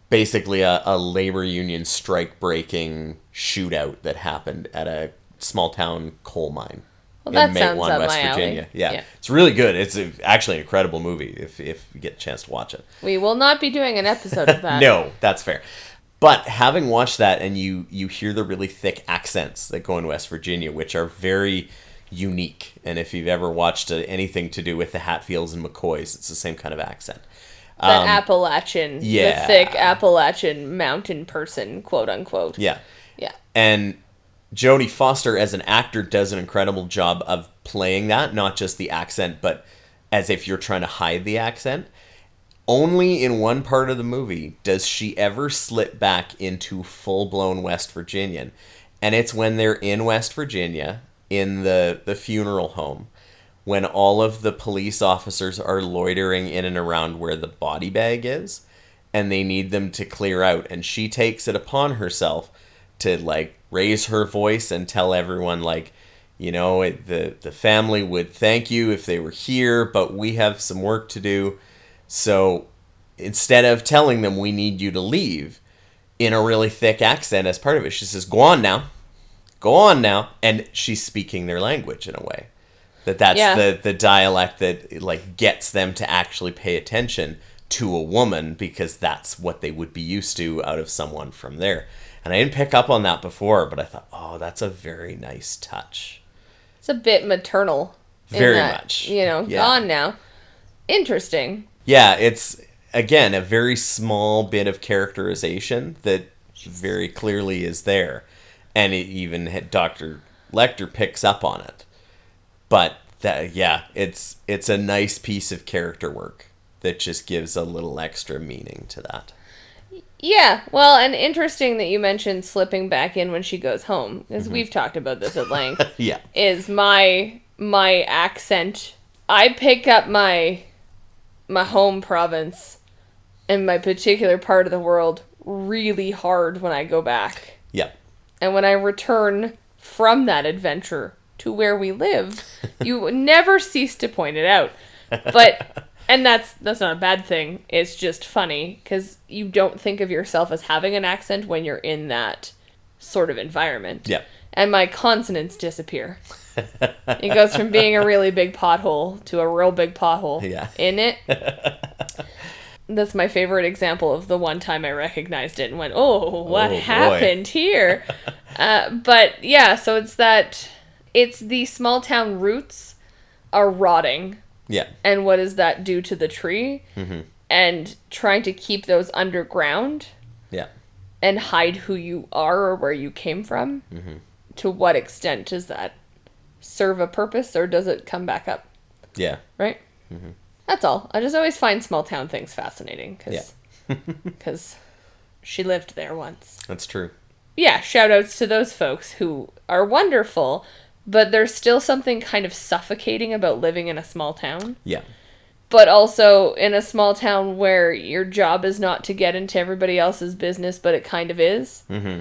[SPEAKER 1] basically a labor union strike-breaking shootout that happened at a small-town coal mine.
[SPEAKER 2] Well, that sounds up my alley.
[SPEAKER 1] Yeah, it's really good. It's actually an incredible movie if you get a chance to watch it.
[SPEAKER 2] We will not be doing an episode of that.
[SPEAKER 1] No, that's fair. But having watched that, and you hear the really thick accents that go in West Virginia, which are very unique. And if you've ever watched anything to do with the Hatfields and McCoys, it's the same kind of accent.
[SPEAKER 2] The Appalachian,
[SPEAKER 1] yeah.
[SPEAKER 2] The thick Appalachian mountain person, quote unquote.
[SPEAKER 1] Yeah.
[SPEAKER 2] Yeah.
[SPEAKER 1] And Jodie Foster as an actor does an incredible job of playing that, not just the accent, but as if you're trying to hide the accent. Only in one part of the movie does she ever slip back into full-blown West Virginian. And it's when they're in West Virginia, in the funeral home, when all of the police officers are loitering in and around where the body bag is, and they need them to clear out. And she takes it upon herself to, like, raise her voice and tell everyone, like, you know, the family would thank you if they were here, but we have some work to do. So instead of telling them we need you to leave, in a really thick accent as part of it, she says, go on now. And she's speaking their language in a way. That's the dialect that, like, gets them to actually pay attention to a woman, because that's what they would be used to out of someone from there. And I didn't pick up on that before, but I thought, oh, that's a very nice touch.
[SPEAKER 2] It's a bit maternal.
[SPEAKER 1] Very much.
[SPEAKER 2] You know, gone now. Interesting.
[SPEAKER 1] Yeah, it's, again, a very small bit of characterization that very clearly is there. And it even Dr. Lecter picks up on it. But, it's a nice piece of character work that just gives a little extra meaning to that.
[SPEAKER 2] Yeah, well, and interesting that you mentioned slipping back in when she goes home, because we've talked about this at length.
[SPEAKER 1] Yeah.
[SPEAKER 2] Is my accent. I pick up my home province and my particular part of the world really hard when I go back.
[SPEAKER 1] Yep.
[SPEAKER 2] And when I return from that adventure to where we live, you never cease to point it out. But... And that's not a bad thing. It's just funny because you don't think of yourself as having an accent when you're in that sort of environment.
[SPEAKER 1] Yeah.
[SPEAKER 2] And my consonants disappear. It goes from being a really big pothole to a real big pothole in it. That's my favorite example of the one time I recognized it and went, oh, what happened here? But yeah, so it's the small town roots are rotting.
[SPEAKER 1] Yeah.
[SPEAKER 2] And what does that do to the tree?
[SPEAKER 1] Mm-hmm.
[SPEAKER 2] And trying to keep those underground.
[SPEAKER 1] Yeah.
[SPEAKER 2] And hide who you are or where you came from.
[SPEAKER 1] Mm-hmm.
[SPEAKER 2] To what extent does that serve a purpose, or does it come back up?
[SPEAKER 1] Yeah.
[SPEAKER 2] Right? Mm-hmm. That's all. I just always find small town things fascinating. Because she lived there once.
[SPEAKER 1] That's true.
[SPEAKER 2] Yeah, shout outs to those folks who are wonderful. But there's still something kind of suffocating about living in a small town.
[SPEAKER 1] Yeah.
[SPEAKER 2] But also in a small town where your job is not to get into everybody else's business, but it kind of is.
[SPEAKER 1] Mm-hmm.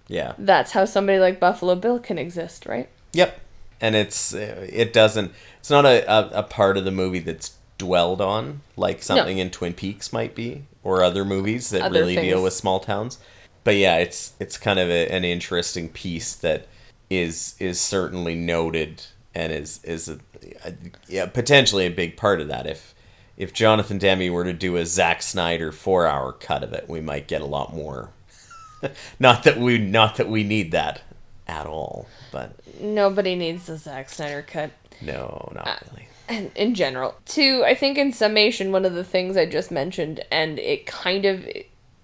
[SPEAKER 1] Yeah.
[SPEAKER 2] That's how somebody like Buffalo Bill can exist, right?
[SPEAKER 1] Yep. And it's not a part of the movie that's dwelled on like something in Twin Peaks might be, or other movies that really deal with small towns. But yeah, it's kind of an interesting piece that is certainly noted and is potentially a big part of that. If Jonathan Demme were to do a Zack Snyder 4-hour cut of it, we might get a lot more. not that we need that at all, but
[SPEAKER 2] nobody needs the Zack Snyder cut.
[SPEAKER 1] No, not really.
[SPEAKER 2] And in general, I think in summation, one of the things I just mentioned, and it kind of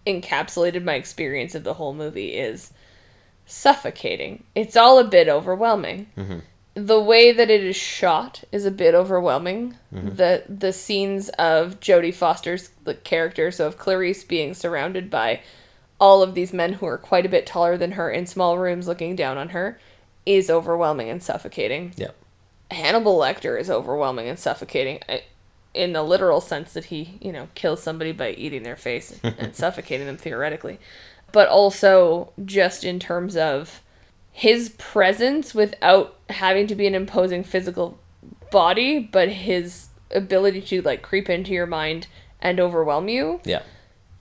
[SPEAKER 2] encapsulated my experience of the whole movie, is suffocating. It's all a bit overwhelming. Mm-hmm. The way that it is shot is a bit overwhelming. Mm-hmm. The scenes of Jodie Foster's character, so of Clarice being surrounded by all of these men who are quite a bit taller than her in small rooms looking down on her, is overwhelming and suffocating.
[SPEAKER 1] Yeah.
[SPEAKER 2] Hannibal Lecter is overwhelming and suffocating in the literal sense that he, kills somebody by eating their face and suffocating them theoretically. But also just in terms of his presence without having to be an imposing physical body, but his ability to like creep into your mind and overwhelm you.
[SPEAKER 1] Yeah.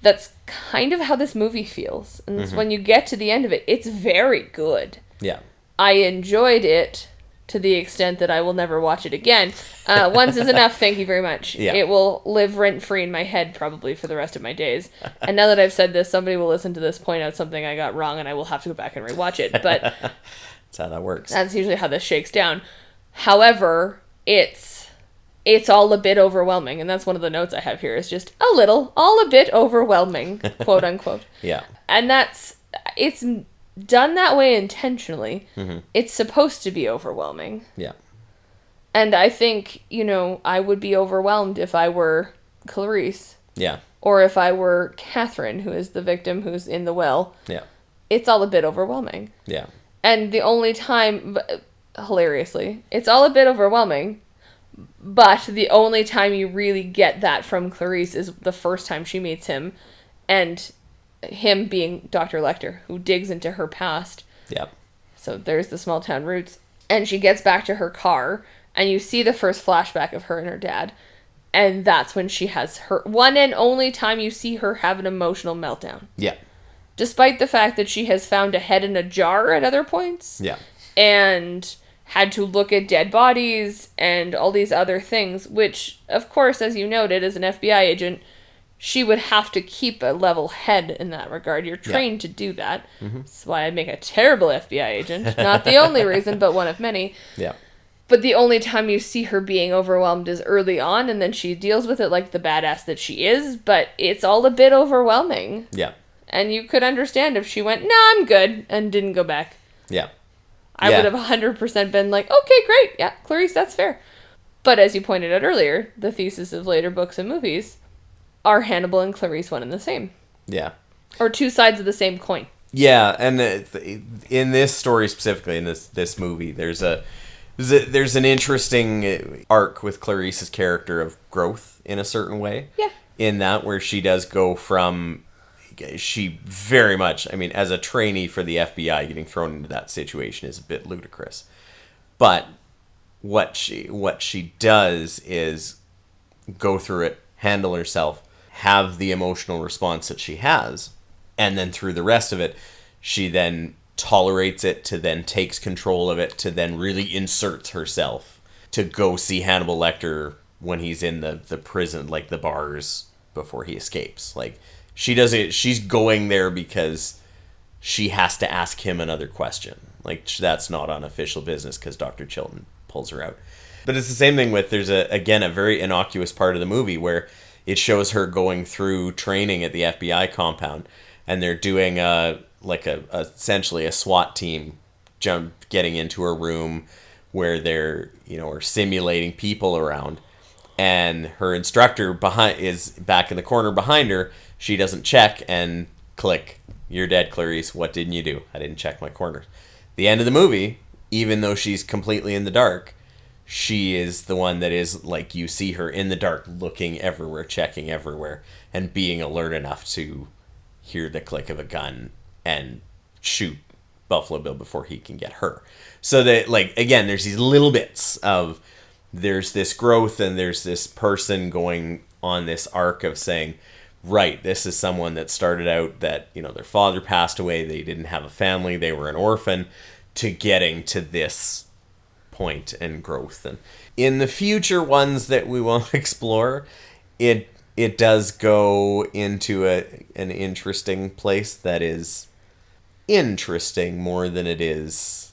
[SPEAKER 2] That's kind of how this movie feels. And when you get to the end of it, it's very good.
[SPEAKER 1] Yeah.
[SPEAKER 2] I enjoyed it to the extent that I will never watch it again. Once is enough, thank you very much.
[SPEAKER 1] Yeah.
[SPEAKER 2] It will live rent-free in my head probably for the rest of my days. And now that I've said this, somebody will listen to this, point out something I got wrong, and I will have to go back and rewatch it. But
[SPEAKER 1] that's how that works.
[SPEAKER 2] That's usually how this shakes down. However, it's all a bit overwhelming, and that's one of the notes I have here, is just all a bit overwhelming, quote unquote.
[SPEAKER 1] Yeah.
[SPEAKER 2] And it's done that way intentionally. It's supposed to be overwhelming.
[SPEAKER 1] Yeah.
[SPEAKER 2] And I think, I would be overwhelmed if I were Clarice.
[SPEAKER 1] Yeah.
[SPEAKER 2] Or if I were Catherine, who is the victim who's in the well.
[SPEAKER 1] Yeah.
[SPEAKER 2] It's all a bit overwhelming.
[SPEAKER 1] Yeah.
[SPEAKER 2] And the only time, hilariously, it's all a bit overwhelming, but the only time you really get that from Clarice is the first time she meets him, and him being Dr. Lecter, who digs into her past.
[SPEAKER 1] Yeah.
[SPEAKER 2] So there's the small town roots. And she gets back to her car, and you see the first flashback of her and her dad, and that's when she has her one and only time you see her have an emotional meltdown.
[SPEAKER 1] Yeah.
[SPEAKER 2] Despite the fact that she has found a head in a jar at other points.
[SPEAKER 1] Yeah.
[SPEAKER 2] And had to look at dead bodies and all these other things, which, of course, as you noted, as an FBI agent, she would have to keep a level head in that regard. You're trained to do that. That's why I make a terrible FBI agent. Not the only reason, but one of many.
[SPEAKER 1] Yeah.
[SPEAKER 2] But the only time you see her being overwhelmed is early on, and then she deals with it like the badass that she is, but it's all a bit overwhelming.
[SPEAKER 1] Yeah.
[SPEAKER 2] And you could understand if she went, "Nah, I'm good," and didn't go back.
[SPEAKER 1] Yeah.
[SPEAKER 2] I would have 100% been like, okay, great, yeah, Clarice, that's fair. But as you pointed out earlier, the thesis of later books and movies are Hannibal and Clarice one and the same.
[SPEAKER 1] Yeah.
[SPEAKER 2] Or two sides of the same coin.
[SPEAKER 1] Yeah, and in this story specifically, in this movie, there's an interesting arc with Clarice's character of growth in a certain way.
[SPEAKER 2] Yeah.
[SPEAKER 1] In that, where she does go from... She very much, as a trainee for the FBI, getting thrown into that situation is a bit ludicrous. But what she does is go through it, handle herself, have the emotional response that she has, and then through the rest of it, she then tolerates it, to then takes control of it, to then really inserts herself to go see Hannibal Lecter when he's in the prison, like the bars, before he escapes. Like, she does it. She's going there because she has to ask him another question. Like, that's not unofficial business because Dr. Chilton pulls her out. But it's the same thing with, there's a very innocuous part of the movie where it shows her going through training at the FBI compound, and they're doing essentially a SWAT team getting into her room where they're, are simulating people around, and her instructor is back in the corner behind her. She doesn't check, and click, you're dead, Clarice. What didn't you do? I didn't check my corners. The end of the movie, even though she's completely in the dark, she is the one that is, like, you see her in the dark, looking everywhere, checking everywhere, and being alert enough to hear the click of a gun and shoot Buffalo Bill before he can get her. So that, like, again, there's these little bits of, there's this growth, and there's this person going on this arc of saying, right, this is someone that started out that, their father passed away, they didn't have a family, they were an orphan, to getting to this point and growth. And in the future ones that we won't explore, it does go into an interesting place that is interesting more than it is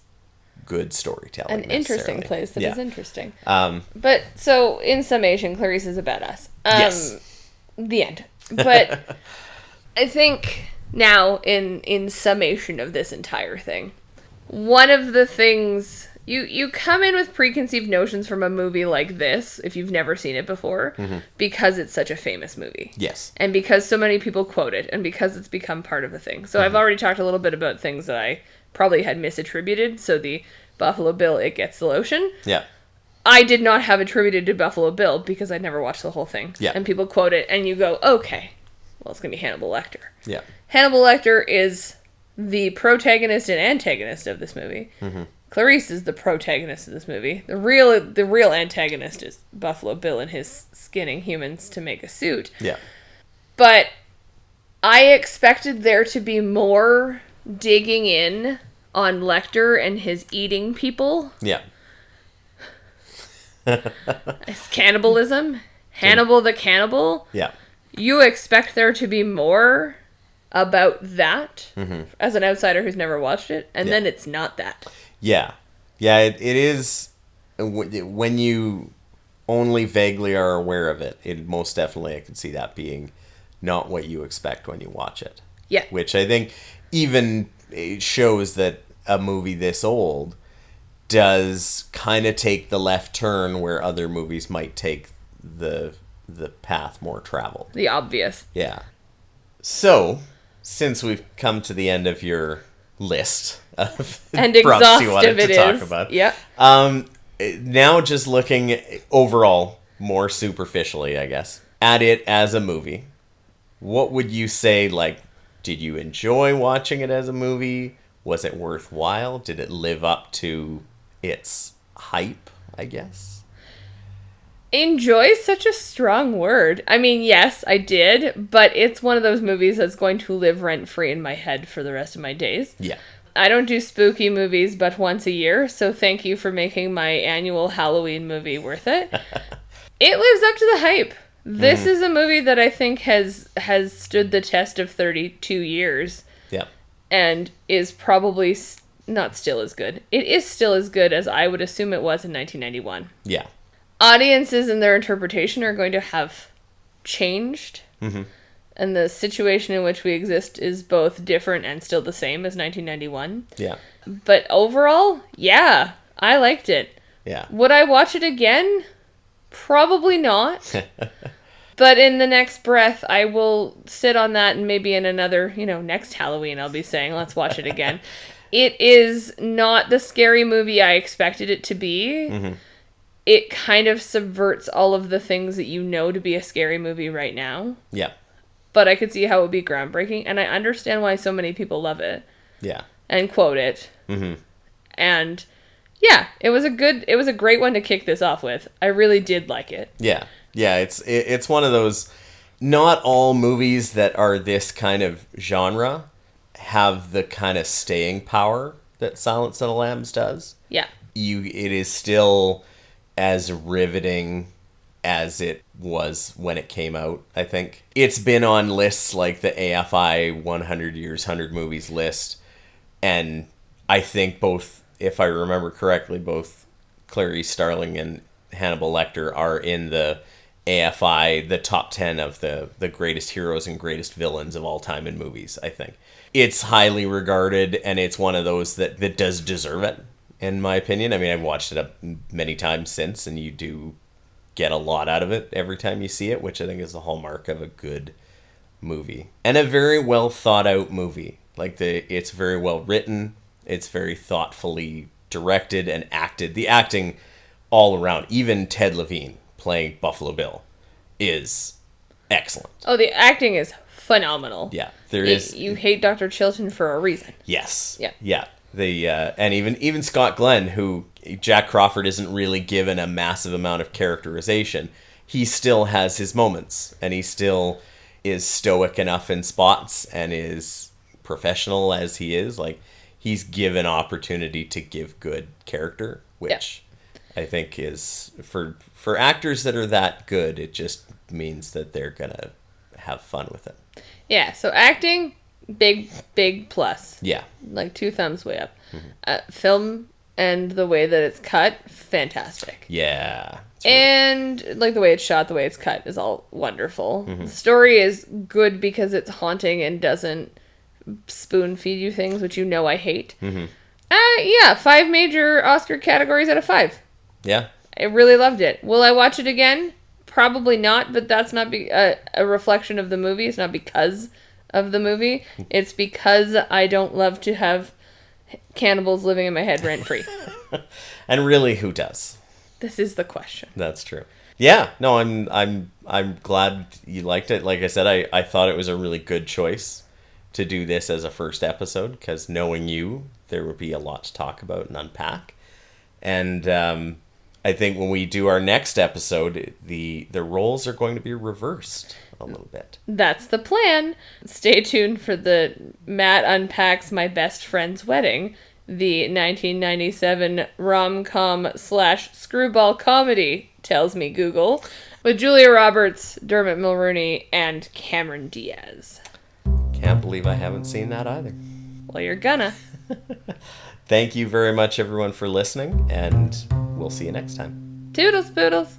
[SPEAKER 1] good storytelling.
[SPEAKER 2] An interesting place that is interesting.
[SPEAKER 1] But
[SPEAKER 2] so, in summation, Clarice is a badass.
[SPEAKER 1] Yes.
[SPEAKER 2] The end. But I think now, in summation of this entire thing, one of the things... You come in with preconceived notions from a movie like this, if you've never seen it before, because it's such a famous movie.
[SPEAKER 1] Yes.
[SPEAKER 2] And because so many people quote it, and because it's become part of a thing. So I've already talked a little bit about things that I probably had misattributed. So the Buffalo Bill, it gets the lotion.
[SPEAKER 1] Yeah.
[SPEAKER 2] I did not have attributed to Buffalo Bill because I'd never watched the whole thing.
[SPEAKER 1] Yeah.
[SPEAKER 2] And people quote it, and you go, okay, well, it's going to be Hannibal Lecter.
[SPEAKER 1] Yeah.
[SPEAKER 2] Hannibal Lecter is the protagonist and antagonist of this movie.
[SPEAKER 1] Mm-hmm.
[SPEAKER 2] Clarice is the protagonist of this movie. The real antagonist is Buffalo Bill and his skinning humans to make a suit.
[SPEAKER 1] Yeah.
[SPEAKER 2] But I expected there to be more digging in on Lecter and his eating people.
[SPEAKER 1] Yeah.
[SPEAKER 2] His cannibalism. Hannibal the Cannibal.
[SPEAKER 1] Yeah.
[SPEAKER 2] You expect there to be more about that as an outsider who's never watched it, and then it's not that.
[SPEAKER 1] Yeah. Yeah, it is, when you only vaguely are aware of it, most definitely I can see that being not what you expect when you watch it.
[SPEAKER 2] Yeah.
[SPEAKER 1] Which I think even it shows that a movie this old does kind of take the left turn where other movies might take the path more traveled.
[SPEAKER 2] The obvious.
[SPEAKER 1] Yeah. So, since we've come to the end of your list of
[SPEAKER 2] And
[SPEAKER 1] prompts you wanted
[SPEAKER 2] exhaustive
[SPEAKER 1] to
[SPEAKER 2] it
[SPEAKER 1] talk
[SPEAKER 2] is.
[SPEAKER 1] about,
[SPEAKER 2] Yeah.
[SPEAKER 1] now just looking overall, more superficially, I guess, at it as a movie, what would you say, like, did you enjoy watching it as a movie? Was it worthwhile? Did it live up to its hype, I guess?
[SPEAKER 2] Enjoy is such a strong word. I mean, yes, I did, but it's one of those movies that's going to live rent-free in my head for the rest of my days.
[SPEAKER 1] Yeah.
[SPEAKER 2] I don't do spooky movies but once a year, so thank you for making my annual Halloween movie worth it. It lives up to the hype. This is a movie that I think has stood the test of 32 years.
[SPEAKER 1] Yeah.
[SPEAKER 2] And is probably not still as good. It is still as good as I would assume it was in 1991.
[SPEAKER 1] Yeah.
[SPEAKER 2] Audiences and their interpretation are going to have changed.
[SPEAKER 1] Mm-hmm.
[SPEAKER 2] And the situation in which we exist is both different and still the same as 1991.
[SPEAKER 1] Yeah.
[SPEAKER 2] But overall, yeah, I liked it.
[SPEAKER 1] Yeah.
[SPEAKER 2] Would I watch it again? Probably not. But in the next breath, I will sit on that, and maybe in another, next Halloween, I'll be saying, let's watch it again. It is not the scary movie I expected it to be.
[SPEAKER 1] Mm-hmm.
[SPEAKER 2] It kind of subverts all of the things that you know to be a scary movie right now.
[SPEAKER 1] Yeah.
[SPEAKER 2] But I could see how it would be groundbreaking, and I understand why so many people love it.
[SPEAKER 1] Yeah.
[SPEAKER 2] And quote it.
[SPEAKER 1] Mm-hmm.
[SPEAKER 2] And yeah, it was a great one to kick this off with. I really did like it.
[SPEAKER 1] Yeah. Yeah, it's one of those, not all movies that are this kind of genre have the kind of staying power that Silence of the Lambs does.
[SPEAKER 2] Yeah.
[SPEAKER 1] It is still as riveting as it was when it came out, I think. It's been on lists like the AFI 100 Years, 100 Movies list, and I think both, if I remember correctly, both Clarice Starling and Hannibal Lecter are in the AFI, the top 10 of the greatest heroes and greatest villains of all time in movies, I think. It's highly regarded, and it's one of those that does deserve it, in my opinion. I mean, I've watched it many times since, and you do get a lot out of it every time you see it, which I think is the hallmark of a good movie. And a very well thought out movie. Like, it's very well written, it's very thoughtfully directed and acted. The acting all around, even Ted Levine playing Buffalo Bill, is excellent.
[SPEAKER 2] Oh, the acting is phenomenal.
[SPEAKER 1] Yeah, there is.
[SPEAKER 2] You hate Dr. Chilton for a reason.
[SPEAKER 1] Yes.
[SPEAKER 2] Yeah.
[SPEAKER 1] Yeah. And even Scott Glenn, who Jack Crawford isn't really given a massive amount of characterization, he still has his moments, and he still is stoic enough in spots and is professional as he is. Like, he's given opportunity to give good character, which I think is, for actors that are that good, it just means that they're gonna have fun with it.
[SPEAKER 2] Yeah, so acting, big plus.
[SPEAKER 1] Yeah.
[SPEAKER 2] Like 2 thumbs way up. Film and the way that it's cut, fantastic.
[SPEAKER 1] Yeah.
[SPEAKER 2] And like the way it's shot, the way it's cut is all wonderful. The story is good because it's haunting and doesn't spoon feed you things, which I hate. Yeah, 5 major Oscar categories out of 5.
[SPEAKER 1] Yeah.
[SPEAKER 2] I really loved it. Will I watch it again? Probably not, but that's not a reflection of the movie. It's not because of the movie. It's because I don't love to have cannibals living in my head rent-free.
[SPEAKER 1] And really, who does?
[SPEAKER 2] This is the question.
[SPEAKER 1] That's true. Yeah, no, I'm glad you liked it. Like I said, I thought it was a really good choice to do this as a first episode, because knowing you, there would be a lot to talk about and unpack. And I think when we do our next episode, the roles are going to be reversed a little bit.
[SPEAKER 2] That's the plan. Stay tuned for the Matt Unpacks My Best Friend's Wedding, the 1997 rom-com / screwball comedy, tells me Google, with Julia Roberts, Dermot Mulroney, and Cameron Diaz.
[SPEAKER 1] Can't believe I haven't seen that either.
[SPEAKER 2] Well, you're gonna.
[SPEAKER 1] Thank you very much, everyone, for listening, and we'll see you next time.
[SPEAKER 2] Toodles poodles.